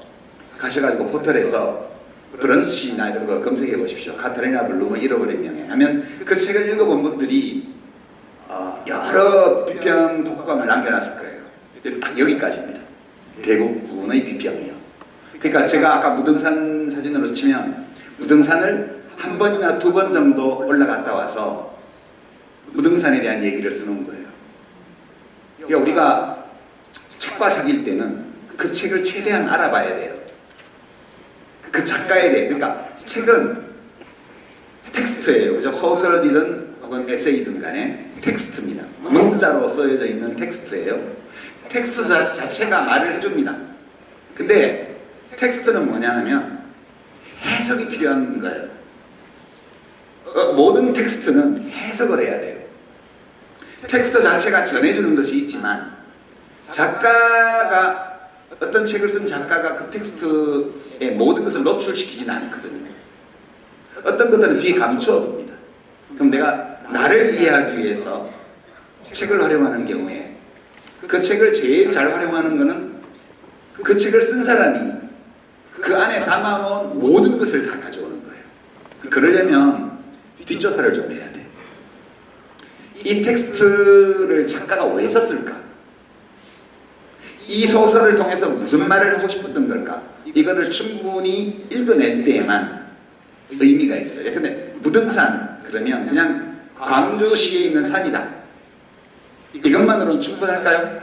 [SPEAKER 3] 가셔가지고 포털에서 브런치나 이런 거 검색해 보십시오. 카타리나 블룸의 잃어버린 명예 하면 그 책을 읽어본 분들이 여러 비평 독후감을 남겨놨을 거예요. 딱 여기까지입니다. 대부분의 비평이요. 그러니까 제가 아까 무등산 사진으로 치면 무등산을 한 번이나 두 번 정도 올라갔다 와서 무등산에 대한 얘기를 쓰는 거예요. 그러니까 우리가 책과 사귈 때는 그 책을 최대한 알아봐야 돼요. 그 작가에 대해서. 그러니까 책은 텍스트예요. 그죠? 소설이든 혹은 에세이든 간에 텍스트입니다. 문자로 써져 있는 텍스트예요. 텍스트 자체가 말을 해줍니다. 근데 텍스트는 뭐냐 하면 해석이 필요한 거예요. 모든 텍스트는 해석을 해야 돼요. 텍스트 자체가 전해주는 것이 있지만 작가가, 어떤 책을 쓴 작가가 그 텍스트의 모든 것을 노출시키지는 않거든요. 어떤 것들은 뒤에 감춰둡니다. 그럼 내가 나를 이해하기 위해서 책을 활용하는 경우에 그 책을 제일 잘 활용하는 것은 그 책을 쓴 사람이 그 안에 담아놓은 모든 것을 다 가져오는 거예요. 그러려면 뒷조사를 좀 해야 돼. 이 텍스트를 작가가 왜 썼을까? 이 소설을 통해서 무슨 말을 하고 싶었던 걸까? 이거를 충분히 읽어낼 때에만 의미가 있어요. 근데 무등산 그러면 그냥 광주시에 있는 산이다, 이것만으로는 충분할까요?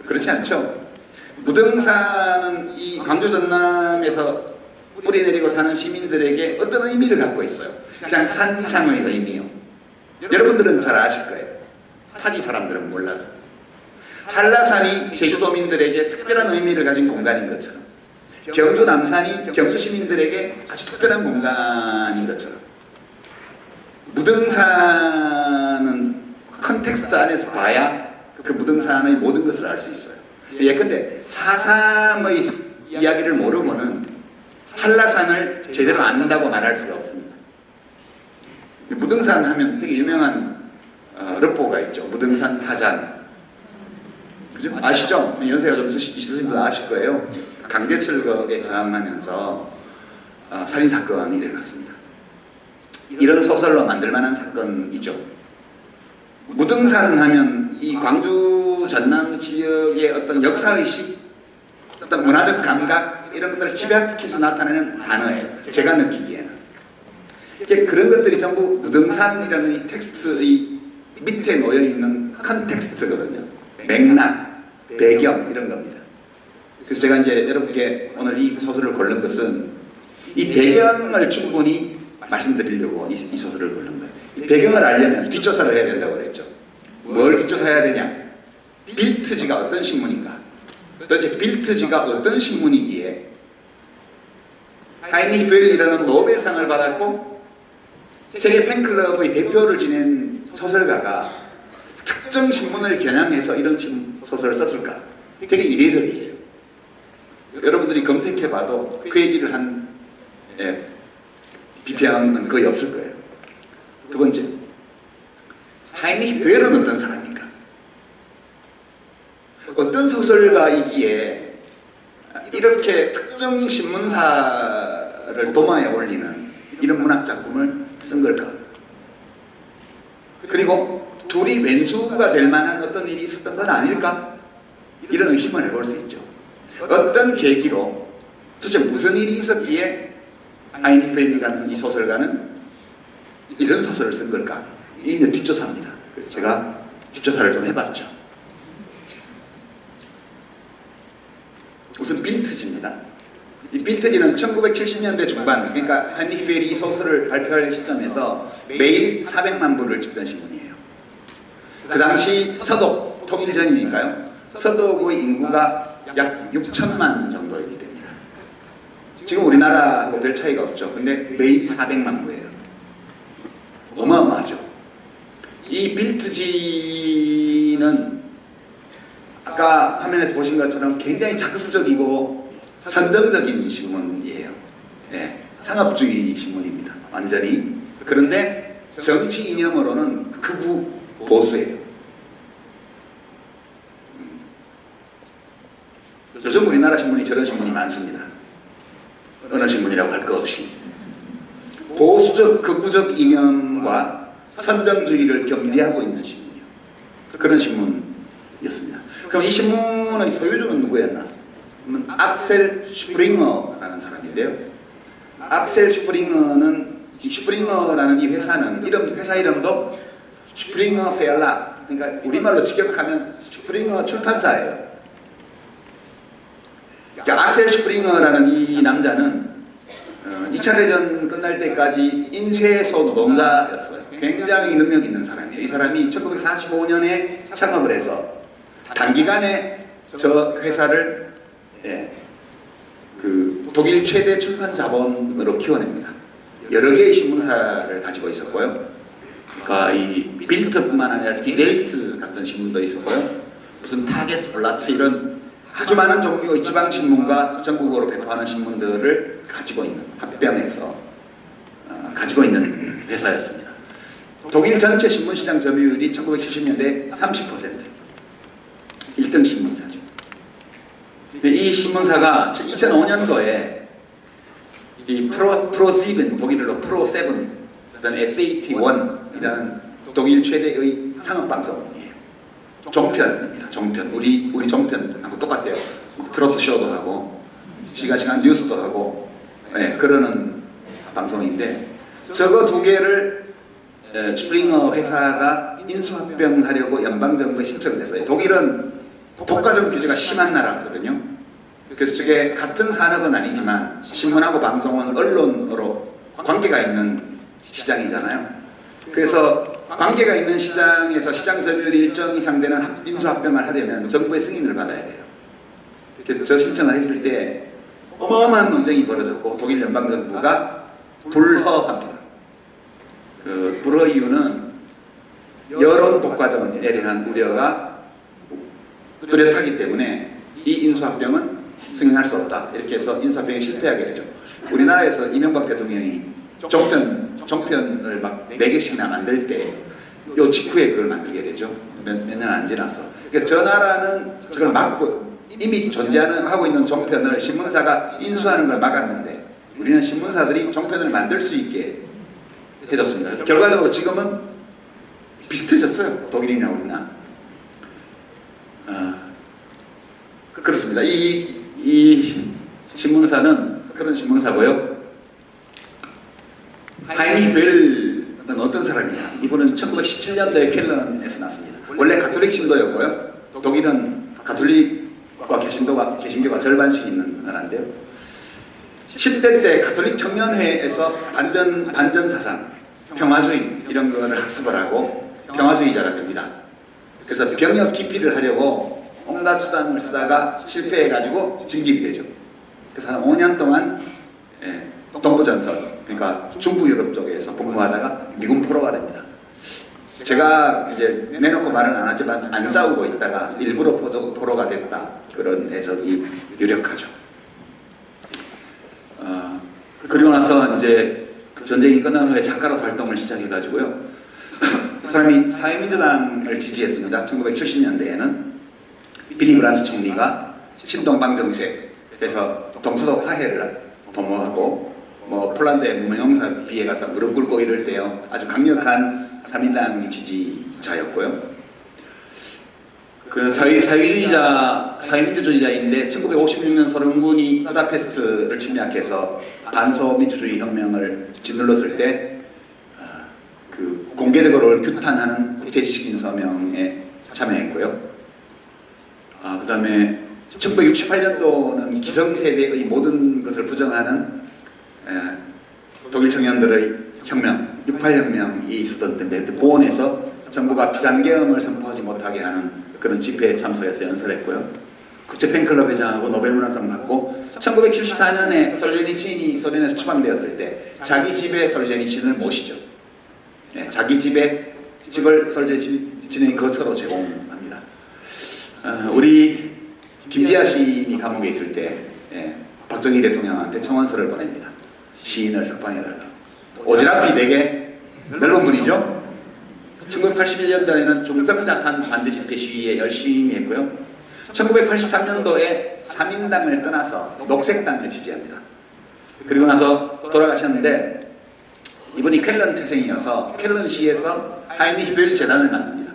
[SPEAKER 3] 그렇지 않죠. 무등산은 이 광주 전남에서 뿌리 내리고 사는 시민들에게 어떤 의미를 갖고 있어요. 그냥 산 이상의 의미요. 여러분들은 잘 아실 거예요. 타지 사람들은 몰라도. 한라산이 제주도민들에게 특별한 의미를 가진 공간인 것처럼, 경주 남산이 경주 시민들에게 아주 특별한 공간인 것처럼, 무등산은 컨텍스트 안에서 봐야 그 무등산의 모든 것을 알 수 있어요. 예컨대 4.3의 이야기를 모르고는 한라산을 제대로 안다고 말할 수가 없습니다. 무등산 하면 되게 유명한 르포가 있죠. 무등산 타잔. 그죠? 아시죠? 연세가 좀 있으신 분 아실 거예요. 강제철거에 저항하면서 살인사건이 일어났습니다. 이런 소설로 만들 만한 사건이죠. 무등산 하면 이 광주 전남 지역의 어떤 역사의식, 어떤 문화적 감각, 이런 것들을 집약해서 나타내는 단어예요. 제가 느끼기에는. 그런 것들이 전부 무등산이라는 이 텍스트의 밑에 놓여있는 컨텍스트거든요. 맥락, 배경, 이런 겁니다. 그래서 제가 이제 여러분께 오늘 이 소설을 고른 것은 이 배경을 충분히 말씀드리려고 이 소설을 고른 거예요. 이 배경을 알려면 뒷조사를 해야 된다고 그랬죠. 뭘 뒷조사해야 되냐? 빌트지가 어떤 신문인가? 도대체 빌트지가 어떤 신문이기에 하이니히 베일이라는 노벨상을 받았고 세계 팬클럽의 대표를 지낸 소설가가 특정 신문을 겨냥해서 이런 소설을 썼을까? 되게 이례적이에요. 여러분들이 검색해봐도 그 얘기를 한 비평은 거의 없을 거예요. 두 번째, 하이니히 베일은 어떤 사람입니까? 어떤 소설가이기에 이렇게 특정 신문사를 도마에 올리는 이런 문학작품을 쓴 걸까? 그리고 둘이 왼수가 될 만한 어떤 일이 있었던 건 아닐까? 이런 의심을 해볼 수 있죠. 어떤 계기로 도대체 무슨 일이 있었기에 하이니히 베일이라는 이 소설가는 이런 소설을 쓴 걸까? 이게 뒷조사입니다. 그래서 제가 뒷조사를 좀 해봤죠. 우선 빌트지입니다. 이 빌트지는 1970년대 중반, 그러니까 하이니히 베일이 이 소설을 발표할 시점에서 매일 400만 부를 찍던 신문이에요. 그 당시 서독, 통일전이니까요. 서독의 인구가 약 6천만 정도이기 됩니다. 지금 우리나라하고 별 차이가 없죠. 근데 매일 400만 부예요. 어마어마하죠. 이 빌트지는 아까 화면에서 보신 것처럼 굉장히 자극적이고 선정적인 신문이에요. 예, 상업주의 신문입니다. 완전히. 그런데 정치 이념으로는 극우 보수예요. 요즘 우리나라 신문이 저런 신문이 많습니다. 어느 신문이라고 할 것 없이. 보수적, 극우적 이념과 선정주의를 겸비하고 있는 신문이요. 그런 신문이었습니다. 그럼 이 신문의 소유주는 누구였나? 악셀 슈프링어라는 사람인데요. 악셀 슈프링어는, 이 슈프링어라는 이 회사는 회사 이름도 슈프링어 페얼락, 그러니까 우리말로 직역하면 슈프링어 출판사예요. 그러니까 악셀 슈프링어라는 이 남자는 2차 대전 끝날 때까지 인쇄소 노동자였어요. 굉장히 능력 있는 사람이에요. 이 사람이 1945년에 창업을 해서 단기간에 저 회사를 그 독일 최대 출판 자본으로 키워냅니다. 여러 개의 신문사를 가지고 있었고요. 그러니까 이 빌트뿐만 아니라 디렐트 같은 신문도 있었고요. 무슨 타게스블라트 이런 아주 많은 종류의 지방 신문과 전국으로 배포하는 신문들을 가지고 있는, 합병해서 가지고 있는 회사였습니다. 독일 전체 신문 시장 점유율이 1970년대 30%. 1등 신문사죠. 이 신문사가 2005년도에 이 프로7, 독일어로 프로7, 그다음에 SAT1이라는 독일 최대의 상업방송이에요. 종편입니다. 종편. 우리 종편하고 똑같아요. 트로트 쇼도 하고 시간 뉴스도 하고 그러는 방송인데 저거 두 개를 스프링어 회사가 인수합병하려고 연방정부에 신청을 했어요. 독일은 독과점 규제가 심한 나라거든요. 그래서 저게 같은 산업은 아니지만 신문하고 방송은 언론으로 관계가 있는 시장이잖아요. 그래서 관계가 있는 시장에서 시장 점유율이 일정 이상 되는 인수합병을 하려면 정부의 승인을 받아야 돼요. 그래서 저 신청을 했을 때 어마어마한 논쟁이 벌어졌고 독일 연방정부가 불허합니다. 그 불허 이유는 여론 독과점에 대한 우려가 뚜렷하기 때문에 이 인수합병은 승인할 수 없다. 이렇게 해서 인수합병이 실패하게 되죠. 우리나라에서 이명박 대통령이 종편을 막 4개씩이나 만들 때 요 직후에 그걸 만들게 되죠. 몇 년 안 지나서. 그러니까 저 나라는 저걸 막고 이미 하고 있는 종편을 신문사가 인수하는 걸 막았는데 우리는 신문사들이 종편을 만들 수 있게 해줬습니다. 그래서 결과적으로 지금은 비슷해졌어요. 독일이나 우리나. 그렇습니다. 이 신문사는 그런 신문사고요. 하이니히 벨은 어떤 사람이냐? 이분은 1917년도에 켈런에서 났습니다. 원래 가톨릭 신도였고요. 독일은 가톨릭과 개신교가 절반씩 있는 나라인데요. 10대 때 가톨릭 청년회에서 반전 사상, 평화주의 이런 거를 학습을 하고 평화주의자가 됩니다. 그래서 병역 기피를 하려고 온갖 수단을 쓰다가 실패해가지고 징집이 되죠. 그래서 한 5년 동안 동부전선, 그러니까 중부 유럽 쪽에서 복무하다가 미군 포로가 됩니다. 제가 이제 내놓고 말은 안 하지만 안 싸우고 있다가 일부러 포로가 됐다, 그런 해석이 유력하죠. 그리고 나서 이제 전쟁이 끝난 후에 작가로서 활동을 시작해가지고요. 그 사람이 사회민주당을 지지했습니다. 1970년대에는 빌리 브란트 총리가 신동방 정책에서 동서독 화해를 도모하고 폴란드의 무명사 비에 가서 무릎 꿇고 이럴 때요 아주 강력한 3인당 지지자였고요. 그 사회민주주의자인데 1956년 소련군이 부다페스트를 침략해서 반소민주주의 혁명을 짓눌렀을 때 그 공개적으로 규탄하는 국제지식인서명에 참여했고요. 그 다음에 1968년도는 기성세대의 모든 것을 부정하는 독일 청년들의 혁명, 68혁명이 있었던 때인데 보온에서 정부가 비상계엄을 선포하지 못하게 하는 그런 집회에 참석해서 연설했고요. 국제팬클럽 회장하고 노벨문화상 받고 1974년에 솔제니친이 소련에서 추방되었을 때 자기 집에 솔제니친을 모시죠. 자기 집을 솔제니친의 거처로 제공합니다. 우리 김지아 시인이 감옥에 있을 때 박정희 대통령한테 청원서를 보냅니다. 시인을 석방해달라. 오지랖이 되게 넓은 분이죠. 1981년도에는 중성자탄 반대 집회 시위에 열심히 했고요. 1983년도에 3인당을 떠나서 녹색당을 지지합니다. 그리고 나서 돌아가셨는데 이분이 켈런 태생이어서 켈런시에서 하이니히 벨 재단을 만듭니다.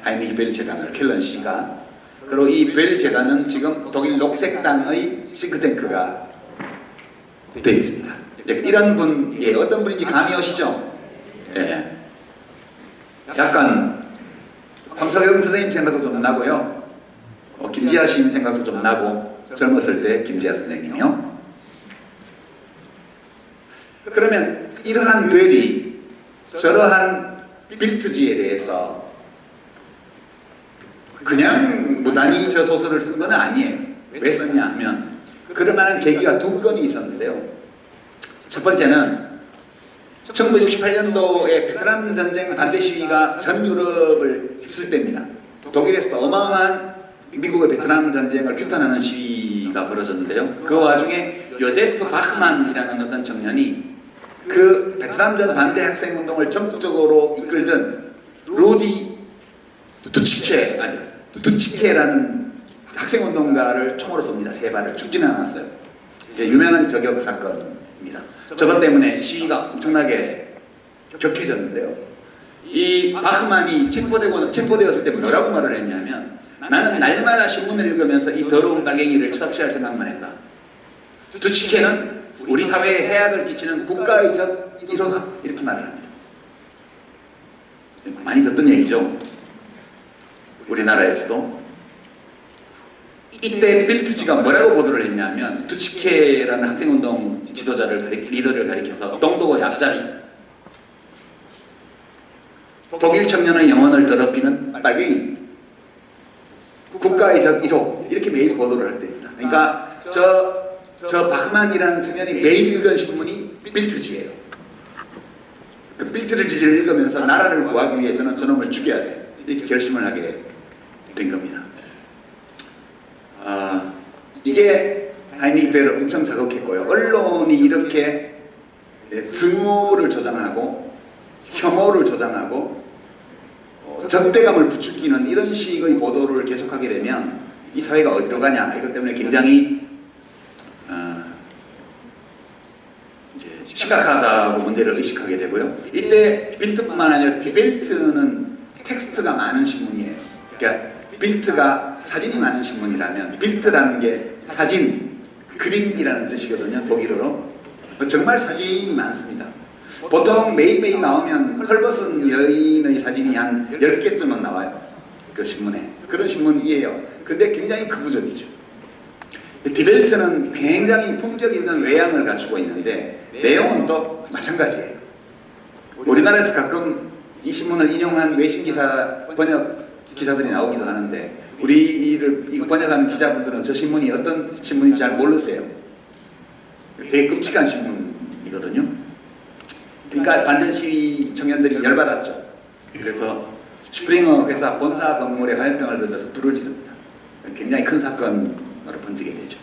[SPEAKER 3] 하이니히 벨 재단을 켈런시가. 그리고 이 벨 재단은 지금 독일 녹색당의 싱크탱크가 되어 있습니다. 이런 분, 어떤 분인지 감이 오시죠? 약간 황석영 선생님 생각도 좀 나고요. 김지아 시인 생각도 좀 나고, 젊었을 때 김지아 선생님이요. 그러면 이러한 벨이 저러한 빌트지에 대해서 그냥 무단히 저 소설을 쓴 건 아니에요. 왜 썼냐 하면 그럴 만한 계기가 두 건이 있었는데요. 첫 번째는 1968년도에 베트남 전쟁 반대 시위가 전 유럽을 있을 때입니다. 독일에서도 어마어마한 미국의 베트남 전쟁을 규탄하는 시위가 벌어졌는데요. 그 와중에 요제프 바흐만이라는 어떤 청년이 그 베트남전 반대 학생 운동을 전국적으로 이끌던 루디 두치케라는 학생 운동가를 총으로 쏩니다. 3발을 죽지는 않았어요. 유명한 저격 사건입니다. 저것 때문에 시위가 엄청나게 격해졌는데요. 이 바흐만이 체포되었을 때 뭐라고 말을 했냐면, 나는 날마다 신문을 읽으면서 이 더러운 따갱이를 처치할 생각만 했다. 두치케는 우리 사회에 해악을 끼치는 국가의적 1호다, 이렇게 말을 합니다. 많이 듣던 얘기죠. 우리나라에서도. 이때 빌트지가 뭐라고 보도를 했냐면, 두치케라는 학생운동 리더를 가리켜서 동독어 약자리, 독일 청년의 영혼을 더럽히는 빨갱이, 국가의적 1호, 이렇게 매일 보도를 할 때입니다. 그러니까 저 바흐만이라는 청년이 매일 읽은 신문이 빌트지예요. 그 빌트지를 읽으면서 나라를 구하기 위해서는 저놈을 죽여야 돼, 이렇게 결심을 하게 된 겁니다. 이게 하이니히 베를 엄청 자극했고요. 언론이 이렇게 증오를 조장하고 혐오를 조장하고 적대감을 부추기는 이런 식의 보도를 계속하게 되면 이 사회가 어디로 가냐, 이것 때문에 굉장히 이제 심각하다고 문제를 의식하게 되고요. 이때 빌트뿐만 아니라 디벨트는 텍스트가 많은 신문이에요. 그러니까 빌트가 사진이 많은 신문이라면, 빌트라는 게 사진, 그림이라는 뜻이거든요, 독일어로. 정말 사진이 많습니다. 보통 매일매일 나오면 헐벗은 여인의 사진이 한 10개쯤은 나와요, 그 신문에. 그런 신문이에요. 근데 굉장히 극우적이죠. 디벨트는 굉장히 품격 있는 외양을 갖추고 있는데 내용은 또 마찬가지예요. 우리나라에서 가끔 이 신문을 인용한 외신 기사, 번역 기사들이 나오기도 하는데, 우리를 이거 번역하는 기자분들은 저 신문이 어떤 신문인지 잘 모르세요. 되게 끔찍한 신문이거든요. 그러니까 반전 시위 청년들이 열받았죠. 그래서 슈프링어 회사 본사 건물에 화염병을 던져서 불을 지릅니다. 굉장히 큰 사건으로 번지게 되죠.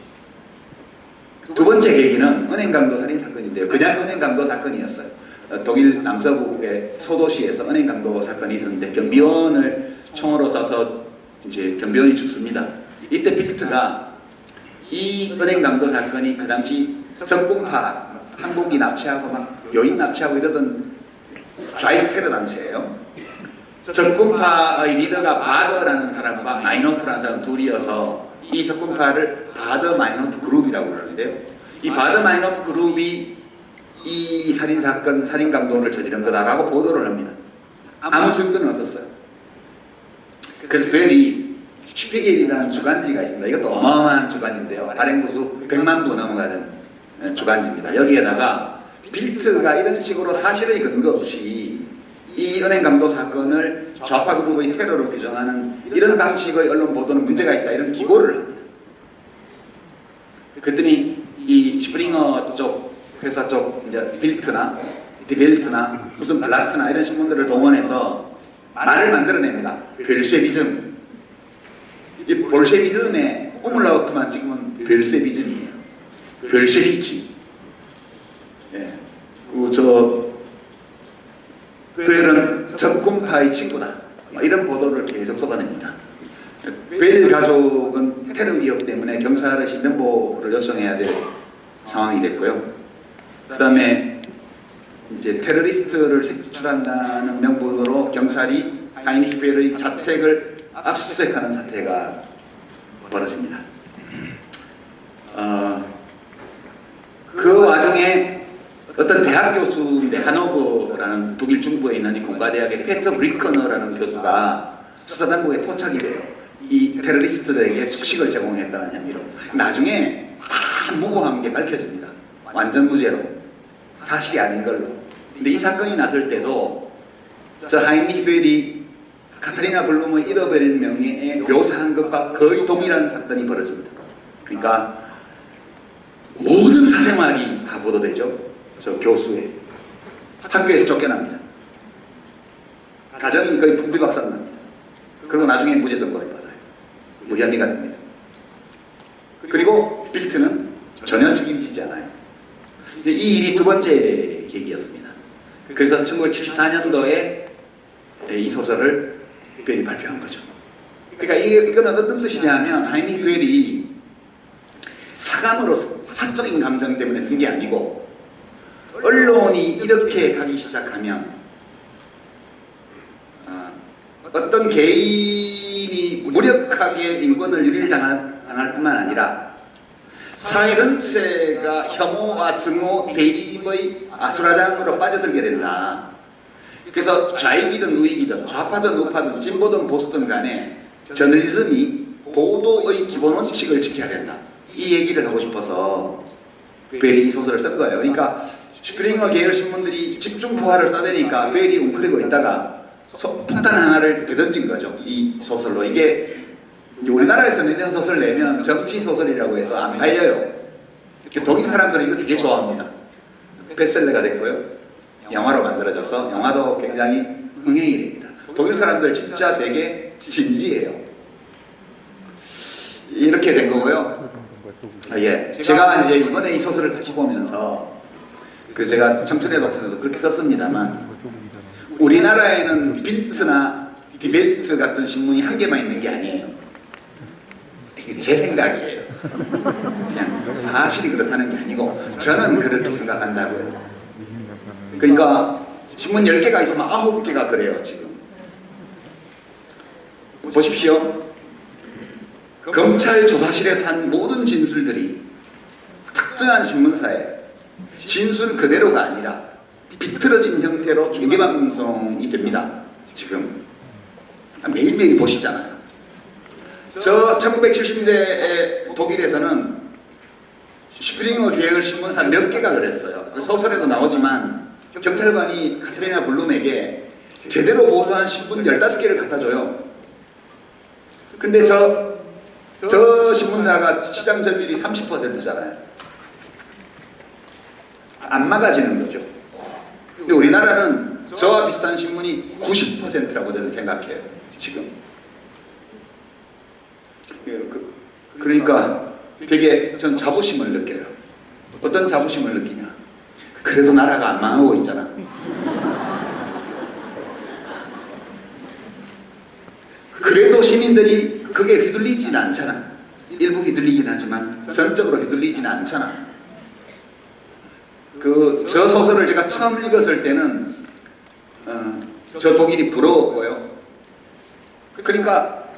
[SPEAKER 3] 두 번째 계기는 은행강도 살인 사건인데요. 그냥 은행강도 사건이었어요. 독일 남서부의 소도시에서 은행강도 사건이 있었는데 경비원을 총으로 쏴서 이제 경비원이 죽습니다. 이때 빌트가 이 은행강도 사건이 그 당시 적군파, 항복이 납치하고 막 여인 납치하고 이러던 좌익 테러 단체예요. 적군파의 리더가 바더라는 사람과 마이노프라는 사람 둘이어서 이 적군파를 바더 마이노프 그룹이라고 그러는데요. 이 바더 마이노프 그룹이 이 살인사건, 살인강도를 저지른 거다라고 보도를 합니다. 아무 증거는 없었어요. 그래서 벨이 슈피겔이라는 주간지가 있습니다. 이것도 어마어마한 주간인데요. 발행부수 100만 부 넘어가는 주간지입니다. 여기에다가 빌트가 이런 식으로 사실의 근거 없이 이 은행강도 사건을 좌파 그룹의 테러로 규정하는 이런 방식의 언론 보도는 문제가 있다, 이런 기고를 합니다. 그랬더니 이 슈프링어 쪽 회사 쪽 이제 빌트나 디벨트나 무슨 블라트나 이런 신문들을 동원해서 말을 만들어냅니다. 벨셰비즘. 이 볼셰비즘의 오물라우트만 찍으면 벨셰비즘이에요. 벨셰비키. 예. 벨은 적군파의 친구다, 이런 보도를 계속 쏟아냅니다. 벨 가족은 테러 위협 때문에 경찰의 신변보호를 요청해야 될 상황이 됐고요. 그 다음에 이제 테러리스트를 색출한다는 명분으로 경찰이 하이니히 벨의 자택을 압수수색하는 사태가 벌어집니다. 그 와중에 어떤 대학 교수인데, 하노버라는 독일 중부에 있는 이 공과대학의 페터 브리커너라는 교수가 수사당국에 포착이 돼요. 이 테러리스트들에게 숙식을 제공했다는 혐의로. 나중에 다 무고한 게 밝혀집니다. 완전 무죄로, 사실이 아닌 걸로. 근데 이 사건이 났을 때도 저 하이니히 벨이 카타리나 블룸의 잃어버린 명예에 묘사한 것과 거의 동일한 사건이 벌어집니다. 그러니까 모든 사생활이 다 보도되죠. 저 교수의 학교에서 쫓겨납니다. 가정이 거의 풍비박산납니다. 그리고 나중에 무죄 선고를 받아요. 무혐의가 됩니다. 그리고 빌트는 전혀 책임지지 않아요. 이 일이 두 번째 계기였습니다. 그래서 1974년도에 이 소설을 벨이 발표한 거죠. 그러니까 이건 어떤 뜻이냐면, 하이니히 벨이 사감으로 사적인 감정 때문에 쓴 게 아니고, 언론이 이렇게 가기 시작하면 어떤 개인이 무력하게 인권을 유린당할 뿐만 아니라 사회 전체가 혐오와 증오, 대립의 아수라장으로 빠져들게 된다. 그래서 좌익이든 우익이든 좌파든 우파든 진보든 보수든 간에 저널리즘이 보도의 기본 원칙을 지켜야 된다. 이 얘기를 하고 싶어서 벨이 이 소설을 쓴 거예요. 그러니까 슈프링어 계열 신문들이 집중 포화를 써대니까 벨이 웅크리고 있다가 폭탄 하나를 되던진 거죠. 이 소설로. 이게 우리나라에서는 이런 소설 내면 정치 소설이라고 해서 안 팔려요. 독일 사람들은 이거 되게 좋아합니다. 베스트셀러가 됐고요. 영화로 만들어져서 영화도 굉장히 흥행이 됩니다. 독일 사람들 진짜 되게 진지해요. 이렇게 된 거고요. 예, 제가 이제 이번에 이 소설을 다시 보면서 제가 청춘의 독서에도 그렇게 썼습니다만 우리나라에는 빌트나 디벨트 같은 신문이 한 개만 있는 게 아니에요. 이게 제 생각이에요. 그냥 사실이 그렇다는 게 아니고 저는 그렇게 생각한다고요. 그러니까 신문 10개가 있으면 9개가 그래요. 지금 보십시오. 검찰 조사실에서 한 모든 진술들이 특정한 신문사에 진술 그대로가 아니라 비틀어진 형태로 중계방송이 됩니다. 지금 매일매일 보시잖아요. 저 1970년대에 독일에서는 슈프링어 계열 신문사 몇 개가 그랬어요. 소설에도 나오지만 경찰관이 카트리나 블룸에게 제대로 보도한 신문 15개를 갖다 줘요. 근데 저 신문사가 시장 점유율이 30%잖아요. 안 막아지는 거죠. 근데 우리나라는 저와 비슷한 신문이 90%라고 저는 생각해요. 지금. 그러니까 되게 전 자부심을 느껴요. 어떤 자부심을 느끼냐. 그래도 나라가 안 망하고 있잖아. 그래도 시민들이 그게 휘둘리지는 않잖아. 일부 휘둘리긴 하지만 전적으로 휘둘리지는 않잖아. 저 소설을 제가 처음 읽었을 때는 저 독일이 부러웠고요. 그러니까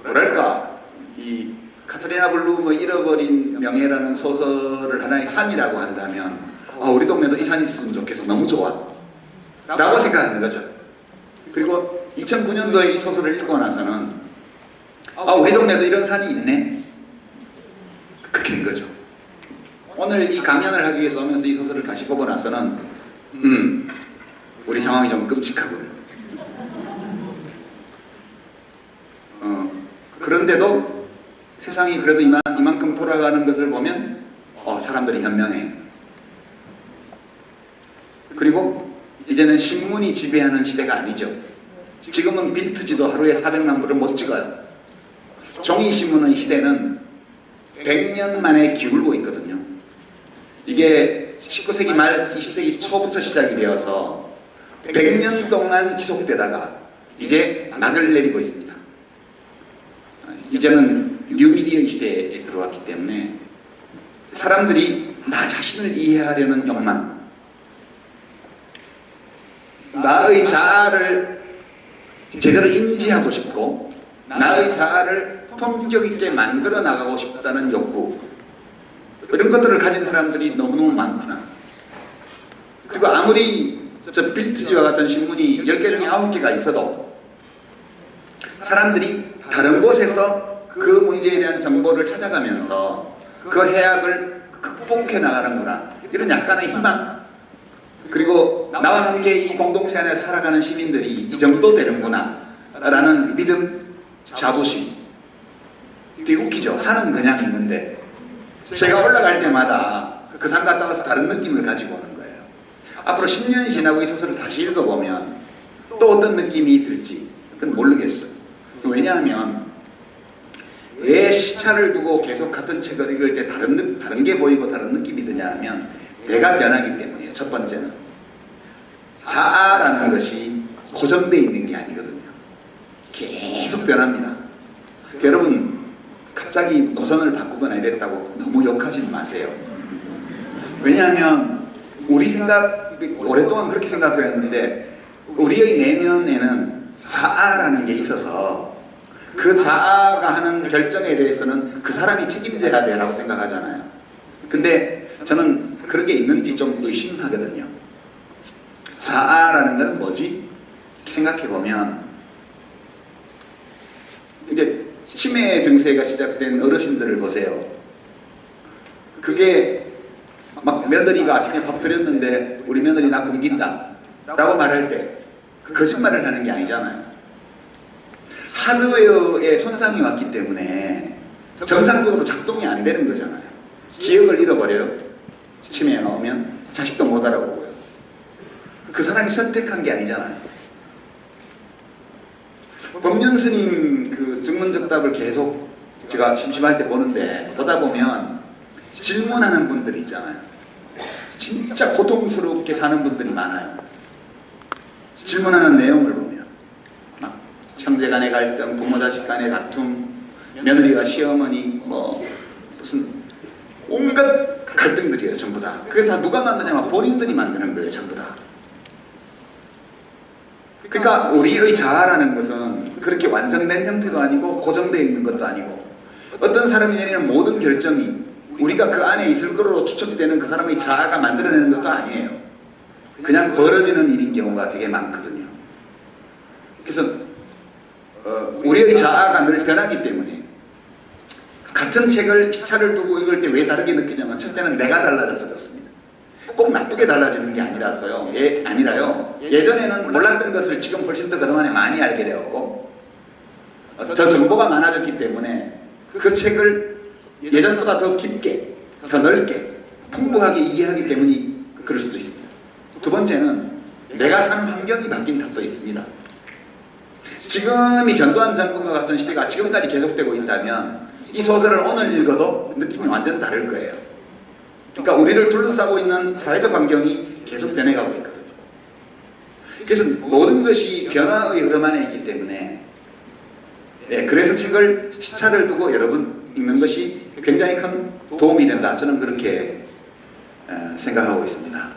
[SPEAKER 3] 뭐랄까 이 카트리나 블룸의 잃어버린 명예라는 소설을 하나의 산이라고 한다면 우리 동네도 이 산이 있으면 좋겠어. 너무 좋아 라고 생각하는 거죠. 그리고 2009년도에 이 소설을 읽고 나서는 우리 동네도 이런 산이 있네. 그렇게 된 거죠. 오늘 이 강연을 하기 위해서 오면서 이 소설을 다시 보고 나서는 우리 상황이 좀 끔찍하군. 그런데도 세상이 그래도 이만큼 돌아가는 것을 보면 사람들이 현명해. 그리고 이제는 신문이 지배하는 시대가 아니죠. 지금은 빌트지도 하루에 400만 부를 못 찍어요. 종이신문의 시대는 100년 만에 기울고 있거든요. 이게 19세기 말 20세기 초부터 시작이 되어서 100년 동안 지속되다가 이제 막을 내리고 있습니다. 이제는 뉴미디어 시대에 들어왔기 때문에 사람들이 나 자신을 이해하려는 욕망, 나의 자아를 제대로 인지하고 싶고 나의 자아를 품격 있게 만들어 나가고 싶다는 욕구, 이런 것들을 가진 사람들이 너무너무 많구나. 그리고 아무리 저 빌트지와 같은 신문이 10개 중에 9개가 있어도 사람들이 다른 곳에서 그 문제에 대한 정보를 찾아가면서 그 해악을 극복해 나가는구나, 이런 약간의 희망, 그리고 나와 함께 이 공동체 안에서 살아가는 시민들이 이 정도 되는구나 라는 믿음, 자부심. 되게 웃기죠. 산은 그냥 있는데 제가 올라갈 때마다 그 산 갔다 와서 다른 느낌을 가지고 오는 거예요. 앞으로 10년이 지나고 이 소설을 다시 읽어보면 또 어떤 느낌이 들지 그건 모르겠어요. 왜냐하면 왜 시차를 두고 계속 같은 책을 읽을 때 다른 게 보이고 다른 느낌이 드냐 하면 내가 변하기 때문이에요. 첫 번째는 자아라는 것이 고정되어 있는 게 아니거든요. 계속 변합니다. 여러분 갑자기 노선을 바꾸거나 이랬다고 너무 욕하지는 마세요. 왜냐하면 우리 생각, 오랫동안 그렇게 생각했는데 우리의 내면에는 자아라는 게 있어서 그 자아가 하는 결정에 대해서는 그 사람이 책임져야 돼라고 생각하잖아요. 근데 저는 그런 게 있는지 좀 의심하거든요. 자아라는 건 뭐지? 생각해보면 이제 치매 증세가 시작된 어르신들을 보세요. 그게 막 며느리가 아침에 밥 드렸는데 우리 며느리 나 굶긴다 라고 말할 때 거짓말을 하는 게 아니잖아요. 하드웨어에 손상이 왔기 때문에 정상적으로 작동이 안 되는 거잖아요. 기억을 잃어버려요. 치매가 오면 자식도 못 알아보고요. 그 사람이 선택한 게 아니잖아요. 법륜 스님 그 증문적답을 계속 제가 심심할 때 보는데 보다 보면 질문하는 분들 있잖아요. 진짜 고통스럽게 사는 분들이 많아요. 질문하는 내용을 보면 막 형제간의 갈등, 부모 자식 간의 다툼, 며느리와 시어머니 뭐 무슨 온갖 갈등들이에요. 전부 다. 그게 다 누가 만드냐면 본인들이 만드는 거예요. 전부 다. 그러니까 우리의 자아라는 것은 그렇게 완성된 형태도 아니고 고정되어 있는 것도 아니고 어떤 사람이 내리는 모든 결정이 우리가 그 안에 있을 거로 추측되는 그 사람의 자아가 만들어내는 것도 아니에요. 그냥 벌어지는 일인 경우가 되게 많거든요. 그래서 우리의 자아가 늘 변하기 때문에 같은 책을 시차를 두고 읽을 때 왜 다르게 느끼냐면 첫째는 내가 달라져서 그렇습니다. 꼭 나쁘게 달라지는 게 아니라서요. 아니라요. 예전에는 몰랐던 것을 지금 훨씬 더 그동안에 많이 알게 되었고 저 정보가 많아졌기 때문에 그 책을 예전보다 더 깊게, 더 넓게, 풍부하게 이해하기 때문에 그럴 수도 있습니다. 두 번째는 내가 사는 환경이 바뀐 탓도 있습니다. 지금이 전두환 장군과 같은 시대가 지금까지 계속되고 있다면 이 소설을 오늘 읽어도 느낌이 완전 다를 거예요. 그러니까 우리를 둘러싸고 있는 사회적 환경이 계속 변해가고 있거든요. 그래서 모든 것이 변화의 흐름 안에 있기 때문에 그래서 책을 시차를 두고 여러분 읽는 것이 굉장히 큰 도움이 된다. 저는 그렇게 생각하고 있습니다.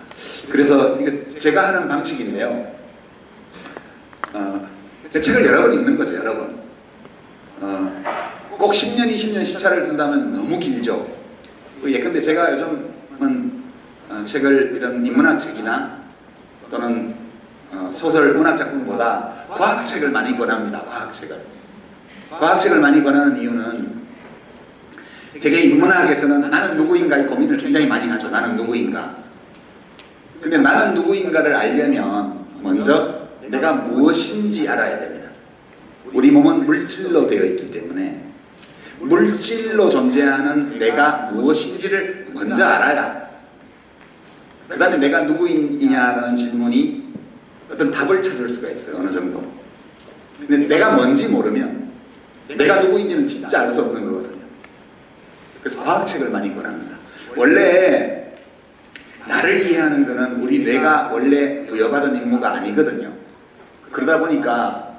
[SPEAKER 3] 그래서 이거 제가 하는 방식인데요. 책을 여러 번 읽는 거죠. 여러 번. 꼭 10년, 20년 시차를 둔다면 너무 길죠. 예컨대 제가 요즘은 책을 이런 인문학 책이나 또는 소설, 문학 작품보다 과학책을 많이 권합니다. 과학책을 많이 권하는 이유는 되게 인문학에서는 나는 누구인가의 고민을 굉장히 많이 하죠. 나는 누구인가. 근데 나는 누구인가를 알려면 먼저 내가 무엇인지 알아야 됩니다. 우리 몸은 물질로 되어 있기 때문에 물질로 존재하는 내가 무엇인지를 먼저 알아야 그 다음에 내가 누구이냐라는 질문이 어떤 답을 찾을 수가 있어요. 어느 정도. 근데 내가 뭔지 모르면 내가 누구인지는 진짜 알 수 없는 거거든요. 그래서 과학책을 많이 권합니다. 원래 나를 이해하는 것은 우리 뇌가 원래 부여받은 임무가 아니거든요. 그러다 보니까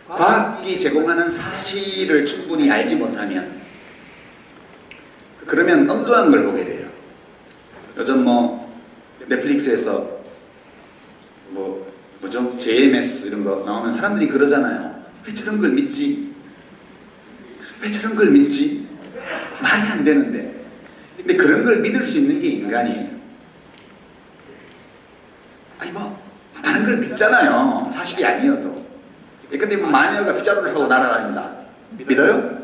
[SPEAKER 3] 과학이 제공하는 사실을 충분히 알지 못하면 그러면 엉뚱한 걸 보게 돼요. 요즘 뭐 넷플릭스에서 뭐죠? JMS 이런 거 나오면 사람들이 그러잖아요. 왜 저런 걸 믿지? 왜 저런 걸 믿지? 말이 안 되는데. 근데 그런 걸 믿을 수 있는 게 인간이에요. 아니 뭐 많은 걸 믿잖아요. 사실이 아니어도. 근데 뭐 마녀가 빗자루를 하고 날아다닌다. 믿어요?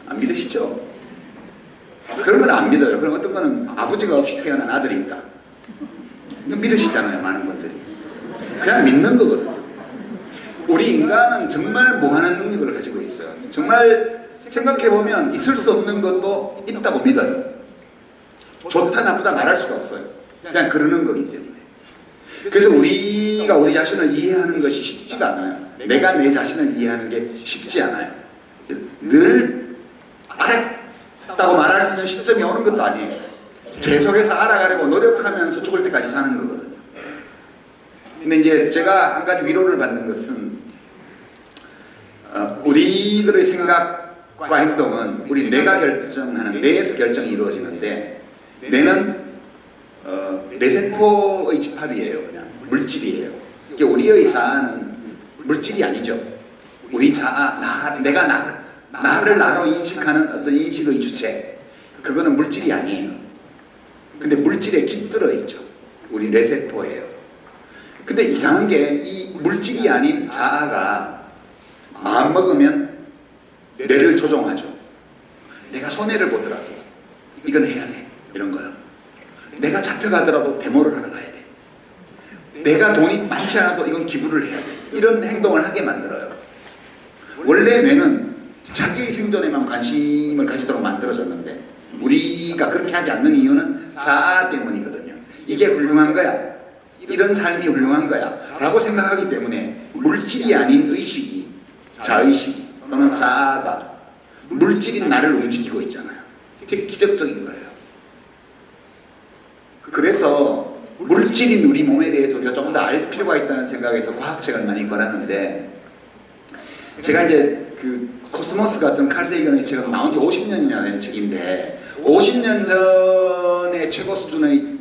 [SPEAKER 3] 안 믿으시죠? 그런 건 안 믿어요. 그럼 어떤 거는 아버지가 없이 태어난 아들이 있다. 이건 믿으시잖아요. 많은 분들이. 그냥 믿는 거거든요. 우리 인간은 정말 무한한 능력을 가지고 있어요. 정말 생각해보면 있을 수 없는 것도 있다고 믿어요. 좋다 나쁘다 말할 수가 없어요. 그냥 그러는 거기 때문에. 그래서 우리가 우리 자신을 이해하는 것이 쉽지가 않아요. 내가 내 자신을 이해하는 게 쉽지 않아요. 늘 알았다고 말할 수 있는 시점이 오는 것도 아니에요. 계속해서 알아가려고 노력하면서 죽을 때까지 사는 거거든요. 근데 이제 제가 한 가지 위로를 받는 것은 우리들의 생각과 행동은 우리 뇌가 결정하는 뇌에서 결정이 이루어지는데 뇌는 뇌세포의 집합이에요. 그냥 물질이에요. 이게 우리의 자아는 물질이 아니죠. 우리 자아, 내가 나를 나로 인식하는 어떤 인식의 주체, 그거는 물질이 아니에요. 근데 물질에 깃들어 있죠. 우리 뇌세포예요. 근데 이상한 게 이 물질이 아닌 자아가 마음 먹으면 뇌를 조종하죠. 내가 손해를 보더라도 이건 해야 돼, 이런 거요. 내가 잡혀가더라도 데모를 하러 가야 돼. 내가 돈이 많지 않아도 이건 기부를 해야 돼. 이런 행동을 하게 만들어요. 원래 뇌는 자기의 생존에만 관심을 가지도록 만들어졌는데 우리가 그렇게 하지 않는 이유는 자아 때문이거든요. 이게 훌륭한 거야, 이런 삶이 훌륭한 거야 라고 생각하기 때문에 물질이 아닌 의식이, 자의식이 또는 자아가 물질인 나를 움직이고 있잖아요. 되게 기적적인 거예요. 그래서 물질인 우리 몸에 대해서 우리가 좀 더 알 필요가 있다는 생각에서 과학책을 많이 권하는데, 제가 이제 그 코스모스 같은 칼 세이건의 책은 나온 지 50년이나 된 책인데 50년 전의 최고 수준의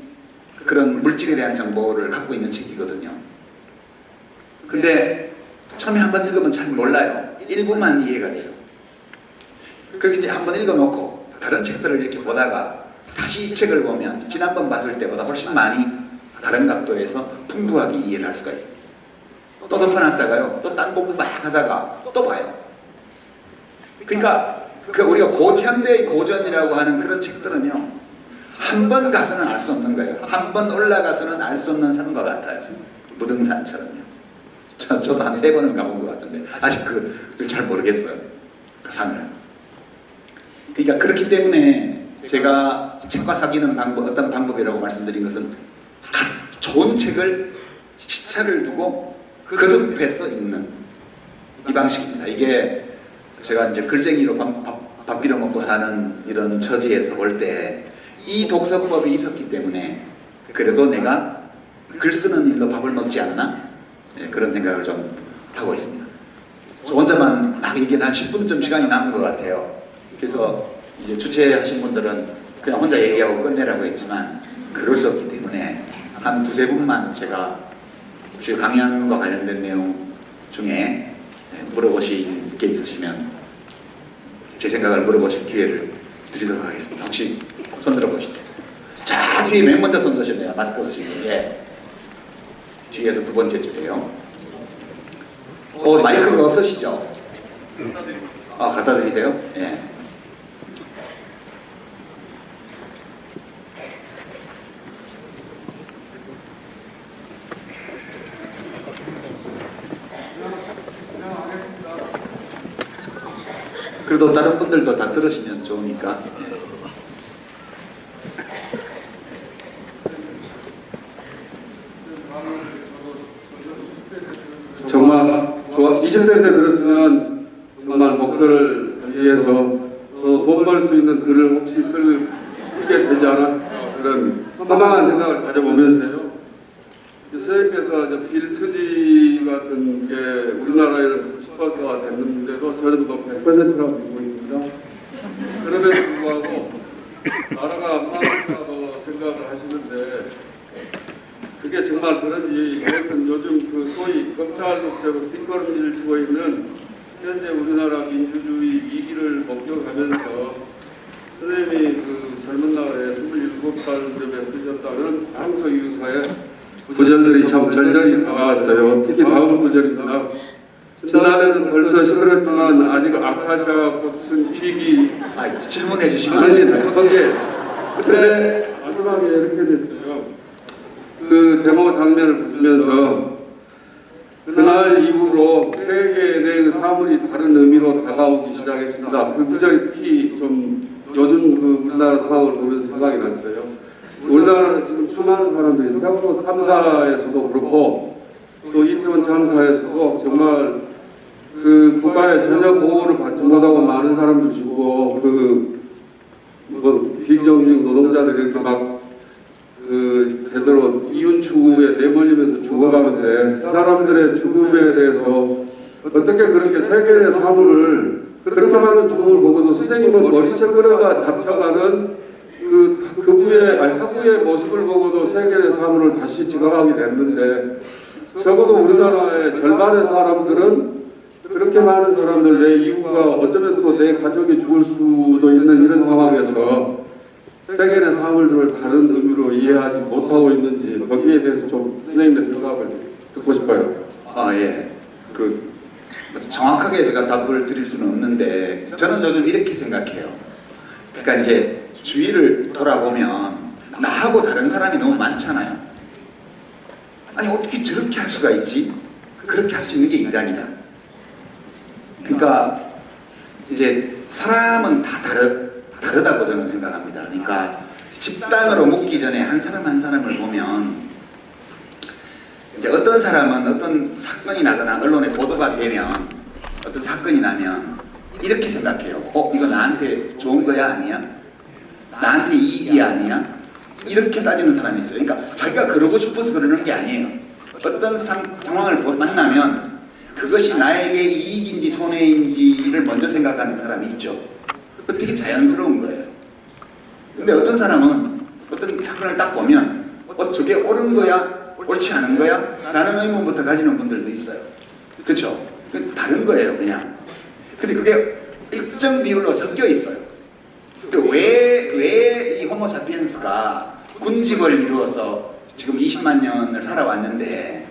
[SPEAKER 3] 그런 물질에 대한 정보를 갖고 있는 책이거든요. 근데 처음에 한번 읽으면 잘 몰라요. 일부만 이해가 돼요. 그렇게 이제 한번 읽어놓고 다른 책들을 이렇게 보다가 다시 이 책을 보면 지난번 봤을 때보다 훨씬 많이 다른 각도에서 풍부하게 이해를 할 수가 있습니다. 또 덮어놨다가요, 또 딴 공부 막 하다가 또 봐요. 그러니까 우리가 현대의 고전이라고 하는 그런 책들은요, 한 번 가서는 알 수 없는 거예요. 한 번 올라가서는 알 수 없는 산과 같아요. 무등산처럼요. 저도 한 3번은 가본 것 같은데 아직 그걸 잘 모르겠어요, 그 산을. 그러니까 그렇기 때문에 제가 책과 사귀는 방법, 어떤 방법이라고 말씀드린 것은 좋은 책을 시차를 두고 거듭해서 읽는 이 방식입니다. 이게 제가 이제 글쟁이로 밥 빌어 먹고 사는 이런 처지에서 볼 때 이 독서법이 있었기 때문에 그래도 내가 글 쓰는 일로 밥을 먹지 않나? 네, 그런 생각을 좀 하고 있습니다. 저 혼자만 막 이게 한 10분쯤 시간이 남은 것 같아요. 그래서 이제 주최하신 분들은 그냥 혼자 얘기하고 끝내라고 했지만 그럴 수 없기 때문에 한 2-3분만 제가 혹시 강연과 관련된 내용 중에 물어보실 게 있으시면 제 생각을 물어보실 기회를 드리도록 하겠습니다. 혹시 손 들어보시죠. 자, 뒤에 맨 먼저 손 드시네요. 마스크 쓰시고. 예. 뒤에서 2번째 줄이에요. 마이크가 없으시죠? 갖다 드리세요? 예. 그래도 다른 분들도 다 들으시면 좋으니까.
[SPEAKER 4] 정말 20대 때 들었으면 정말 목소를 위해서 돈 벌 수 있는 글을 혹시 쓰게 되지 않았을까, 그런 허망한 생각을 가져보면서요. 선생님께서 빌트지 같은 게 우리나라에는 90%가 됐는데도 저는 100%라고 믿고 있습니다. 그럼에도 불구하고 나라가 안 망한다고 생각을 하시는데 그게 정말 그런지, 그것은 요즘 소위 검찰국제로 뒷걸음질을 치고 있는 현재 우리나라 민주주의 위기를 목격하면서 선생님이 젊은 날에 27살쯤에 쓰셨다는 항소이유서에 구절들이 참 절절히 다가왔어요. 특히 다음 구절입니다. 지난해는 벌써 시들었지만 아직 아카시아 꽃은 피기.
[SPEAKER 3] 질문해 주시면
[SPEAKER 4] 아닙니다. 거기에 그때 마지막에 이렇게 됐어요. 그 데모 장면을 보면서 그날 이후로 세계 내의 사물이 다른 의미로 다가오기 시작했습니다. 그 구절이 특히 좀 요즘 우리나라 상황을 보면서 생각이 났어요. 우리나라는 지금 수많은 사람들이 세월호 탐사에서도 그렇고 또 이태원 참사에서도 정말 국가의 전혀 보호를 받지 못하고 많은 사람들이 죽고 비정규직 노동자들이 이렇게 막 제대로 이윤 추구에 내몰리면서 죽어가는데 그 사람들의 죽음에 대해서 어떻게 그렇게 세계의 사물을 그렇게 많은 죽음을 보고서 선생님은 머리채 끌어가 잡혀가는 하부의 모습을 보고도 세계의 사물을 다시 지각하게 됐는데 적어도 우리나라의 절반의 사람들은 그렇게 많은 사람들 내 이웃가 어쩌면 또 내 가족이 죽을 수도 있는 이런 상황에서 세계의 사물들을 다른 의미로 이해하지 못하고 있는지 거기에 대해서 좀 선생님의 생각을 듣고 싶어요.
[SPEAKER 3] 아, 예. 정확하게 제가 답을 드릴 수는 없는데 저는 요즘 이렇게 생각해요. 그러니까 이제 주위를 돌아보면 나하고 다른 사람이 너무 많잖아요. 아니 어떻게 저렇게 할 수가 있지? 그렇게 할 수 있는 게 인간이다. 그러니까 이제 사람은 다 다르다고 저는 생각합니다. 그러니까 집단으로 묶기 전에 한 사람 한 사람을 보면 이제 어떤 사람은 어떤 사건이 나거나 언론에 보도가 되면 어떤 사건이 나면 이렇게 생각해요. 이거 나한테 좋은 거야 아니야? 나한테 이익이 아니야? 이렇게 따지는 사람이 있어요. 그러니까 자기가 그러고 싶어서 그러는 게 아니에요. 어떤 상황을 만나면 그것이 나에게 이익인지 손해인지를 먼저 생각하는 사람이 있죠. 그거 되게 자연스러운 거예요. 근데 어떤 사람은 어떤 사건을 딱 보면 저게 옳은 거야? 옳지 않은 거야? 라는 의문부터 가지는 분들도 있어요. 그렇죠? 다른 거예요 그냥. 근데 그게 일정 비율로 섞여 있어요. 왜 이 호모사피엔스가 군집을 이루어서 지금 20만 년을 살아왔는데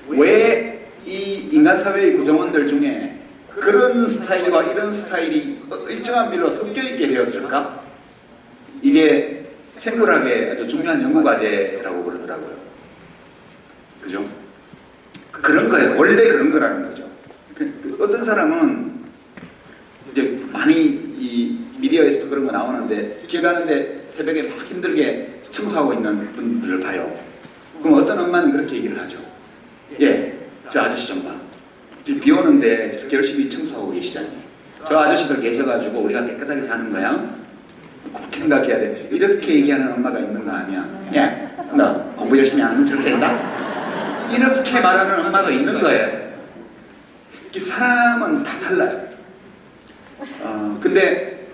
[SPEAKER 3] 왜 이 인간 사회의 구성원들 중에 그런 스타일과 이런 스타일이 일정한 비율로 섞여 있게 되었을까? 이게 생물학의 아주 중요한 연구 과제라고 그러더라고요. 그죠? 그런 거예요. 원래 그런 거라는 거죠. 어떤 사람은 이제 많이 이 미디어에서도 그런 거 나오는데 길 가는데 새벽에 막 힘들게 청소하고 있는 분들을 봐요. 그럼 어떤 엄마는 그렇게 얘기를 하죠. 예, 저 아저씨 좀 봐. 비 오는데 저렇게 열심히 청소하고 계시잖니. 저 아저씨들 계셔가지고 우리가 깨끗하게 사는 거야? 그렇게 생각해야 돼. 이렇게 얘기하는 엄마가 있는가 하면 예, 너 공부 열심히 안 하면 저렇게 된다? 이렇게 말하는 엄마가 있는 거예요. 사람은 다 달라요. 근데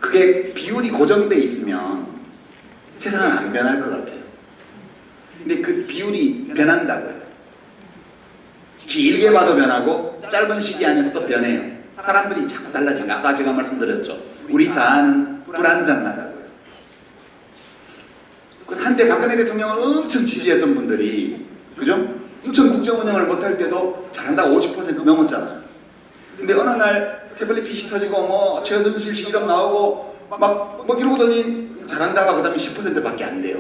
[SPEAKER 3] 그게 비율이 고정돼 있으면 세상은 안 변할 것 같아요. 근데 그 비율이 변한다고요. 길게 봐도 변하고 짧은 시기 안에서도 변해요. 사람들이 자꾸 달라지는 거예요. 아까 제가 말씀드렸죠. 우리 자아는 불안정하다고요. 한때 박근혜 대통령을 엄청 지지했던 분들이 그죠? 엄청 국정 운영을 못할 때도 잘한다고 50% 넘었잖아요. 근데 어느 날 태블릿 PC 터지고 뭐 최순실 실험 나오고 막 이러고더니 잘한다가 그 다음에 10%밖에 안 돼요.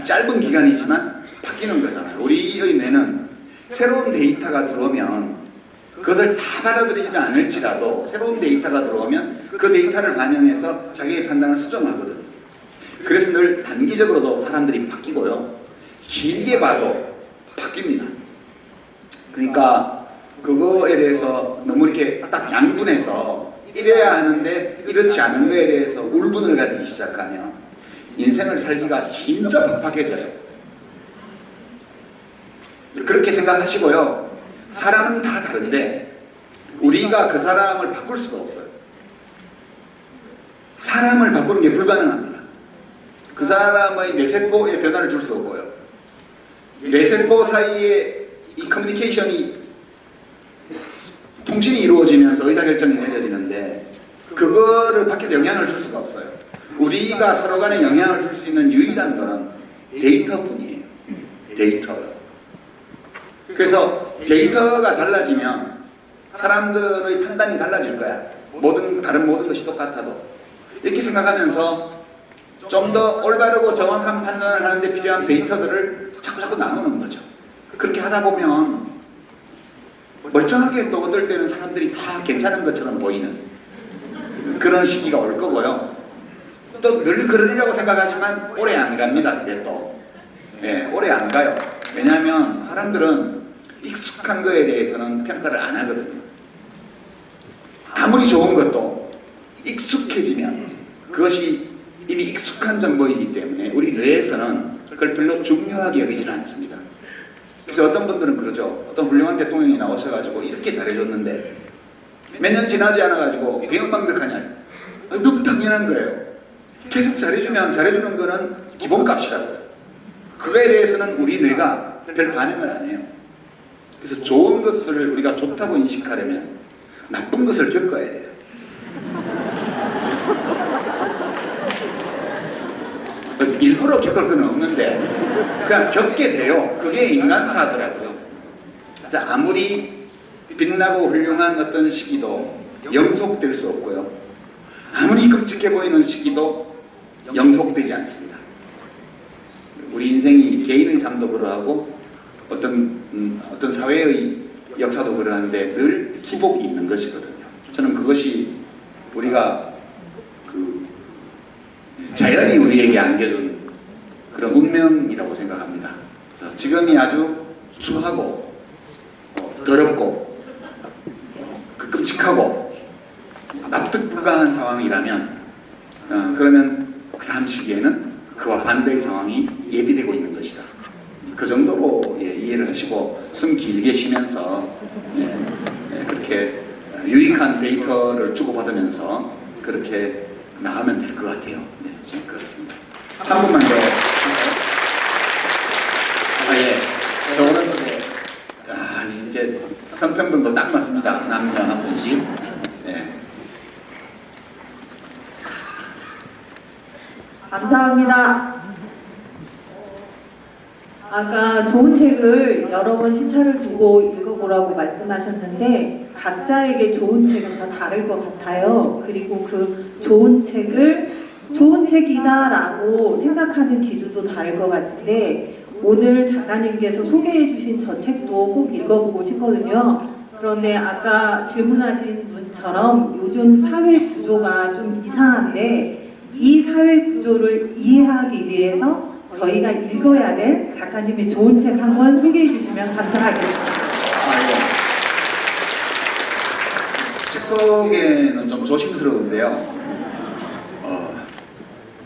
[SPEAKER 3] 짧은 기간이지만 바뀌는 거잖아요. 우리의 뇌는 새로운 데이터가 들어오면 그것을 다 받아들이지는 않을지라도 새로운 데이터가 들어오면 그 데이터를 반영해서 자기의 판단을 수정하거든요. 그래서 늘 단기적으로도 사람들이 바뀌고요. 길게 봐도 바뀝니다. 그러니까 그거에 대해서 너무 이렇게 딱 양분해서 이래야 하는데 이렇지 않은 거에 대해서 울분을 가지기 시작하면 인생을 살기가 진짜 팍팍해져요. 그렇게 생각하시고요. 사람은 다 다른데 우리가 그 사람을 바꿀 수가 없어요. 사람을 바꾸는 게 불가능합니다. 그 사람의 뇌세포에 변화를 줄 수 없고요. 뇌세포 사이에 이 커뮤니케이션이 통신이 이루어지면서 의사결정이 내려지는데 그거를 밖에서 영향을 줄 수가 없어요. 우리가 서로 간에 영향을 줄 수 있는 유일한 거는 데이터뿐이에요. 데이터요. 그래서 데이터가 달라지면 사람들의 판단이 달라질 거야. 다른 모든 것이 똑같아도. 이렇게 생각하면서 좀 더 올바르고 정확한 판단을 하는데 필요한 데이터들을 자꾸 나누는 거죠. 그렇게 하다 보면 멀쩡하게 또 어떨 때는 사람들이 다 괜찮은 것처럼 보이는 그런 시기가 올 거고요. 또 늘 그러리라고 생각하지만 오래 안 갑니다. 그게 또. 예, 오래 안 가요. 왜냐하면 사람들은 익숙한 거에 대해서는 평가를 안 하거든요. 아무리 좋은 것도 익숙해지면 그것이 이미 익숙한 정보이기 때문에 우리 뇌에서는 그걸 별로 중요하게 여기지는 않습니다. 그래서 어떤 분들은 그러죠. 어떤 훌륭한 대통령이 나오셔가지고 이렇게 잘해줬는데 몇 년 지나지 않아가지고 왜 엉망득하냐. 너무 당연한 거예요. 계속 잘해주면 잘해주는 거는 기본값이라고요. 그거에 대해서는 우리 뇌가 별 반응을 안 해요. 그래서 좋은 것을 우리가 좋다고 인식하려면 나쁜 것을 겪어야 돼요. 일부러 겪을 건 없는데 그냥 겪게 돼요. 그게 인간사더라고요. 그래서 아무리 빛나고 훌륭한 어떤 시기도 영속될 수 없고요. 아무리 끔찍해 보이는 시기도 영속되지 않습니다. 우리 인생이 개인의 삶도 그러하고 어떤 사회의 역사도 그러한데 늘 기복이 있는 것이거든요. 저는 그것이 우리가 자연이 우리에게 안겨준 그런 운명이라고 생각합니다. 그래서 지금이 아주 추하고 더럽고 끔찍하고 납득 불가한 상황이라면 그러면 그 다음 시기에는 그와 반대의 상황이 예비되고 있는 것이다. 그 정도로 이해를 하시고 숨 길게 쉬면서 그렇게 유익한 데이터를 주고받으면서 그렇게 나가면 될 것 같아요. 좀 그렇습니다. 한 분만 더. 예. 저 오른쪽에 이제 성평등도 딱 맞습니다. 남자 한 분씩. 예.
[SPEAKER 5] 감사합니다. 아까 좋은 책을 여러 번 시차를 두고 읽어보라고 말씀하셨는데 각자에게 좋은 책은 다 다를 것 같아요. 그리고 그 좋은 책을 좋은 책이다라고 생각하는 기준도 다를 것 같은데 오늘 작가님께서 소개해 주신 저 책도 꼭 읽어보고 싶거든요. 그런데 아까 질문하신 분처럼 요즘 사회 구조가 좀 이상한데 이 사회 구조를 이해하기 위해서 저희가 읽어야 될 작가님의 좋은 책 한 권 소개해 주시면 감사하겠습니다.
[SPEAKER 3] 책 소개는 좀 조심스러운데요.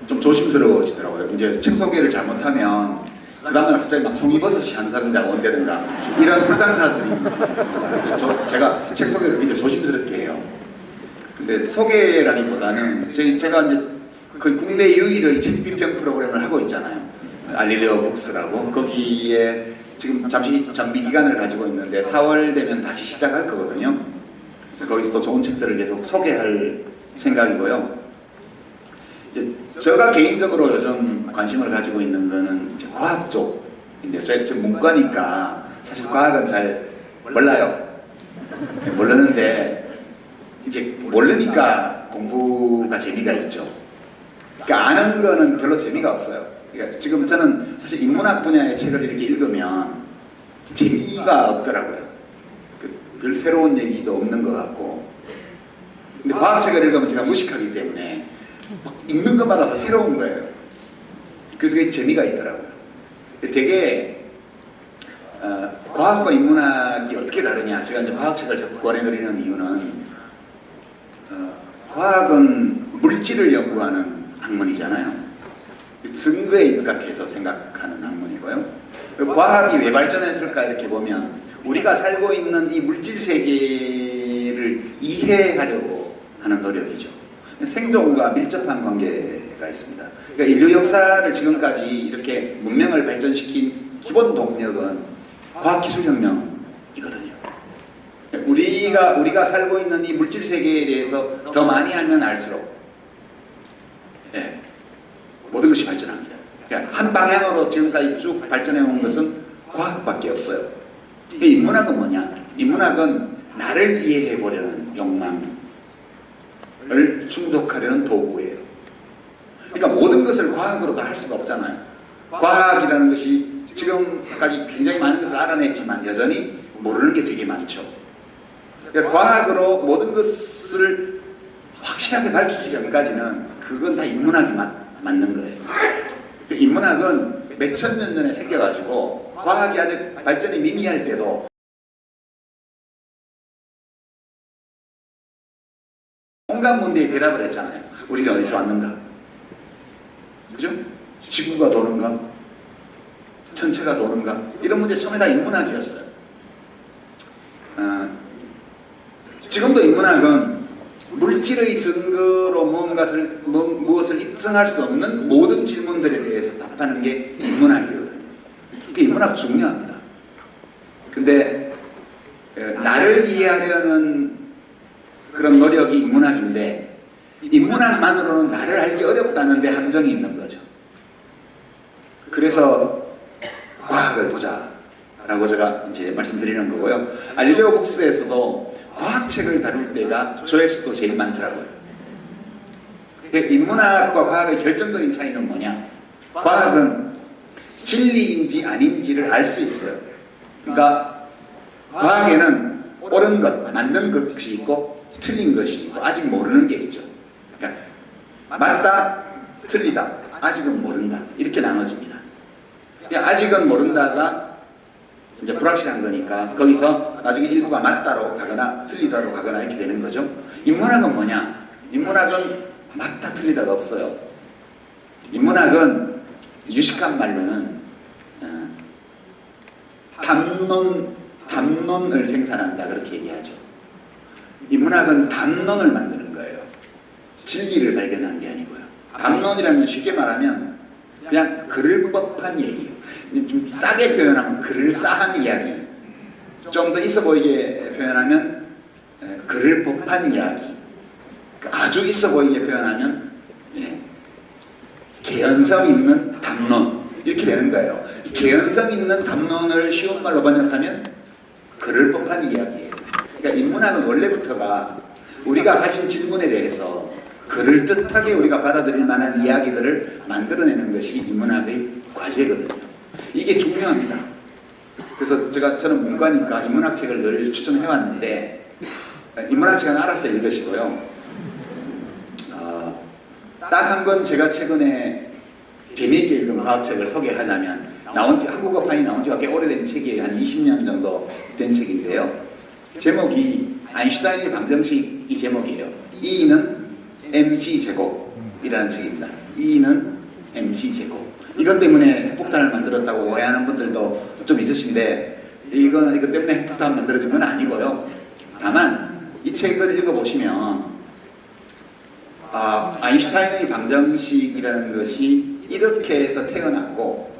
[SPEAKER 3] 좀 조심스러워지더라고요. 이제 책 소개를 잘못하면 그 다음날 갑자기 막 송이버섯이 한 상자 온다든가 이런 불상사들이 있습니다. 그래서 제가 책 소개를 굉장히 조심스럽게 해요. 근데 소개라기보다는 제가 이제 거의 국내 유일의 책 비평 프로그램을 하고 있잖아요. 알릴레오 북스라고. 거기에 지금 잠시 정비 기간을 가지고 있는데 4월 되면 다시 시작할 거거든요. 거기서 또 좋은 책들을 계속 소개할 생각이고요. 이제 제가 개인적으로 요즘 관심을 가지고 있는 거는 이제 과학 쪽인데요. 제가 문과니까 사실 과학은 잘 몰라요. 모르는데 이제 모르니까 공부가 재미가 있죠. 그러니까 아는 거는 별로 재미가 없어요. 그러니까 지금 저는 사실 인문학 분야의 책을 이렇게 읽으면 재미가 없더라고요. 별 새로운 얘기도 없는 것 같고. 근데 과학책을 읽으면 제가 무식하기 때문에 막 읽는 것마다 다 새로운 거예요. 그래서 그게 재미가 있더라고요. 되게 과학과 인문학이 어떻게 다르냐. 제가 이제 과학책을 자꾸 권해드리는 이유는 과학은 물질을 연구하는 학문이잖아요. 증거에 입각해서 생각하는 학문이고요. 과학이 왜 발전했을까 이렇게 보면 우리가 살고 있는 이 물질 세계를 이해하려고 하는 노력이죠. 생존과 밀접한 관계가 있습니다. 그러니까 인류 역사를 지금까지 이렇게 문명을 발전시킨 기본 동력은 과학기술혁명이거든요. 우리가 살고 있는 이 물질 세계에 대해서 더 많이 알면 알수록 모든 것이 발전합니다. 그러니까 한 방향으로 지금까지 쭉 발전해 온 것은 과학밖에 없어요. 인문학은 뭐냐? 인문학은 나를 이해해 보려는 욕망을 충족하려는 도구예요. 그러니까 모든 것을 과학으로 다 할 수가 없잖아요. 과학이라는 것이 지금까지 굉장히 많은 것을 알아냈지만 여전히 모르는 게 되게 많죠. 그러니까 과학으로 모든 것을 확실하게 밝히기 전까지는 그건 다 인문학이 맞는 거예요. 인문학은 몇천 년 전에 생겨가지고 과학이 아직 발전이 미미할 때도 온갖 문제에 대답을 했잖아요. 우리는 어디서 왔는가? 그죠? 지구가 도는가? 전체가 도는가? 이런 문제 처음에 다 인문학이었어요. 지금도 인문학은 물질의 증거로 무엇을 입증할 수 없는 모든 질문들에 대해서 답하는 게 인문학이거든요. 그 인문학 중요합니다. 근데 나를 이해하려는 그런 노력이 인문학인데 인문학만으로는 나를 알기 어렵다는 데 함정이 있는 거죠. 그래서 과학을 보자 라고 제가 이제 말씀드리는 거고요. 알릴레오 북스에서도 과학책을 다룰 때가 조회수도 제일 많더라고요. 인문학과 과학의 결정적인 차이는 뭐냐? 과학은 진리인지 아닌지를 알 수 있어요. 그러니까 과학에는 옳은 것, 맞는 것이 있고 틀린 것이 있고 아직 모르는 게 있죠. 그러니까 맞다, 틀리다, 아직은 모른다 이렇게 나눠집니다. 아직은 모른다가 이제 불확실한 거니까 거기서 나중에 일부가 맞다로 가거나 틀리다로 가거나 이렇게 되는 거죠. 인문학은 뭐냐? 인문학은 맞다 틀리다가 없어요. 인문학은 유식한 말로는 담론을 생산한다 그렇게 얘기하죠. 인문학은 담론을 만드는 거예요. 진리를 발견하는 게 아니고요. 담론이라면 쉽게 말하면 그냥 그럴 법한 얘기예요. 좀 싸게 표현하면 그럴싸한 이야기, 좀 더 있어 보이게 표현하면 그럴 법한 이야기, 아주 있어 보이게 표현하면 개연성 있는 담론 이렇게 되는 거예요. 개연성 있는 담론을 쉬운 말로 번역하면 그럴 법한 이야기예요. 그러니까 인문학은 원래부터가 우리가 가진 질문에 대해서 그럴듯하게 우리가 받아들일 만한 이야기들을 만들어내는 것이 인문학의 과제거든요. 이게 중요합니다. 그래서 저는 문과니까 인문학 책을 늘 추천해왔는데 인문학 책은 알아서 읽으시고요. 딱 한 번 제가 최근에 재미있게 읽은 과학책을 소개하자면 한국어판이 나온 지가 꽤 오래된 책이에요. 한 20년 정도 된 책인데요. 제목이 아인슈타인의 방정식이 제목이에요. E는 mc제곱이라는 책입니다. E는 mc제곱. 이것 때문에 핵폭탄을 만들었다고 오해하는 분들도 좀 있으신데 이것 때문에 핵폭탄 만들어진 건 아니고요. 다만 이 책을 읽어보시면 아인슈타인의 방정식이라는 것이 이렇게 해서 태어났고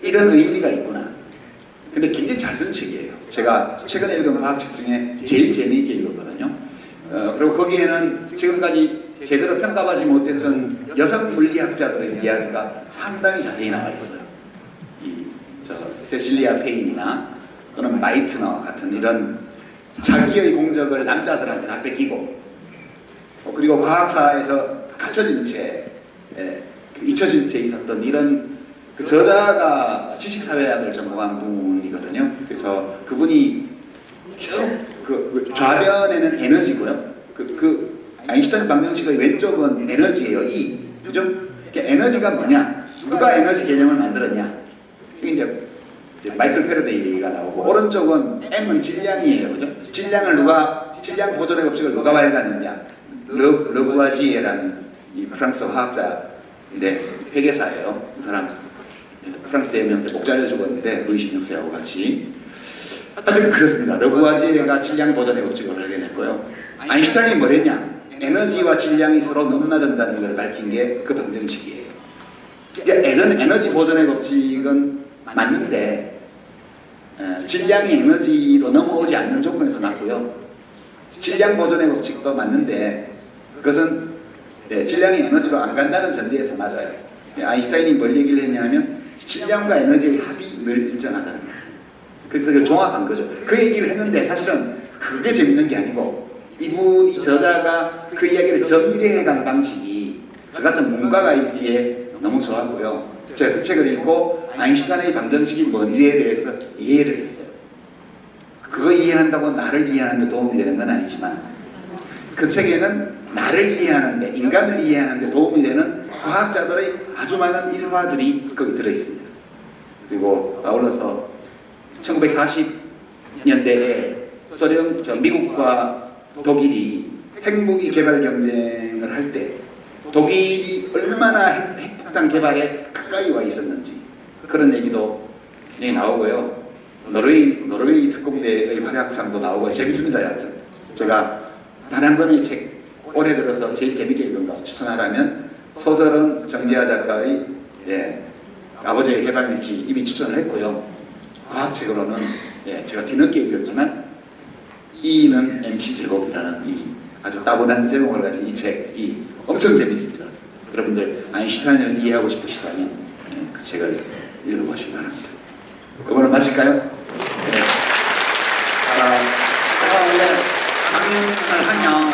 [SPEAKER 3] 이런 의미가 있구나. 근데 굉장히 잘 쓴 책이에요. 제가 최근에 읽은 과학책 중에 제일 재미있게 읽었거든요. 그리고 거기에는 지금까지 제대로 평가받지 못했던 여성 물리학자들의 이야기가 상당히 자세히 나와 있어요. 세실리아 페인이나 또는 마이트너 같은 이런 자기의 공적을 남자들한테 다 뺏기고 그리고 과학사에서 갇혀진 채 잊혀진 채 있었던 이런 그 저자가 지식사회학을 전공한 분이거든요. 그래서 그분이 쭉 그 좌변에는 에너지고요. 아인슈타인 방정식의 왼쪽은 에너지예요. E. 그죠? 에너지가 뭐냐? 누가 에너지 개념을 만들었냐? 이게 이제 마이클 패러데이 얘기가 나오고 오른쪽은 M은 질량이에요. 그죠? 질량 보존의 법칙을 누가 발견했느냐? 르부아지에라는 이 프랑스 화학자인데 회계사예요. 그 사람 프랑스 대혁명 때 목 잘려 죽었는데 루이 16세하고 같이 하여튼 그렇습니다. 르부아지에가 질량 보존의 법칙을 발견했고요. 아인슈타인이 뭐랬냐? 에너지와 질량이 서로 넘나든다는 걸 밝힌 게 그 방정식이에요. 그러니까 에너지 보존의 법칙은 맞는데 질량이 에너지로 넘어오지 않는 조건에서 맞고요. 질량 보존의 법칙도 맞는데 그것은 질량이 에너지로 안 간다는 전제에서 맞아요. 아인슈타인이 뭘 얘기를 했냐면 질량과 에너지의 합이 늘 일정하다는 거예요. 그래서 그걸 종합한 거죠. 그 얘기를 했는데 사실은 그게 재밌는 게 아니고 이 저자가 그 이야기를 전개해간 방식이 저 같은 문과가 읽기에 너무 좋았고요. 제가 그 책을 읽고 아인슈타인의 방정식이 뭔지에 대해서 이해를 했어요. 그거 이해한다고 나를 이해하는 데 도움이 되는 건 아니지만 그 책에는 나를 이해하는 데, 인간을 이해하는 데 도움이 되는 과학자들의 아주 많은 일화들이 거기 들어있습니다. 그리고 아울러서 1940년대에 미국과 독일이 핵무기 개발 경쟁을 할 때 독일이 얼마나 핵폭탄 개발에 가까이 와 있었는지 그런 얘기도 나오고요. 노르웨이 특공대의 활약상도 나오고 재밌습니다. 여하튼 제가 단 한 권의 책 올해 들어서 제일 재밌게 읽은 거 추천하라면 소설은 정지하 작가의 아버지의 해방일지 이미 추천을 했고요. 과학책으로는 제가 뒤늦게 읽었지만 E는 MC 제곱이라는 이 아주 따분한 제목을 가진 이 책이 엄청 재밌습니다. 여러분들 아인슈타인을 이해하고 싶으시다면 그 책을 읽어보시기 바랍니다. 이거는 마실까요? 네. 원래 강연을 하면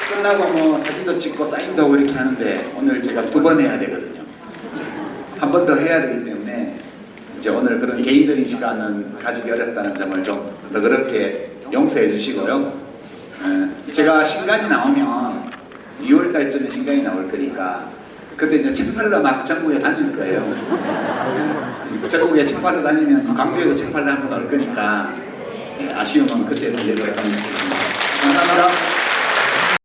[SPEAKER 3] 끝나고 뭐 사진도 찍고 사인도 하고 이렇게 하는데 오늘 제가 2번 해야 되거든요. 한 번 더 해야 되기 때문에 이제 오늘 그런 개인적인 시간은 가지기 어렵다는 점을 좀 더 그렇게 용서해 주시고요. 제가 신간이 나오면 6월 달쯤에 신간이 나올 거니까 그때 이제 책 팔러 막 전국에 다닐 거예요. 전국에 책 팔러 다니면 광주에서 책 팔러 한 번 올 거니까 아쉬우면 그때 들려드리도록 하겠습니다. 감사합니다.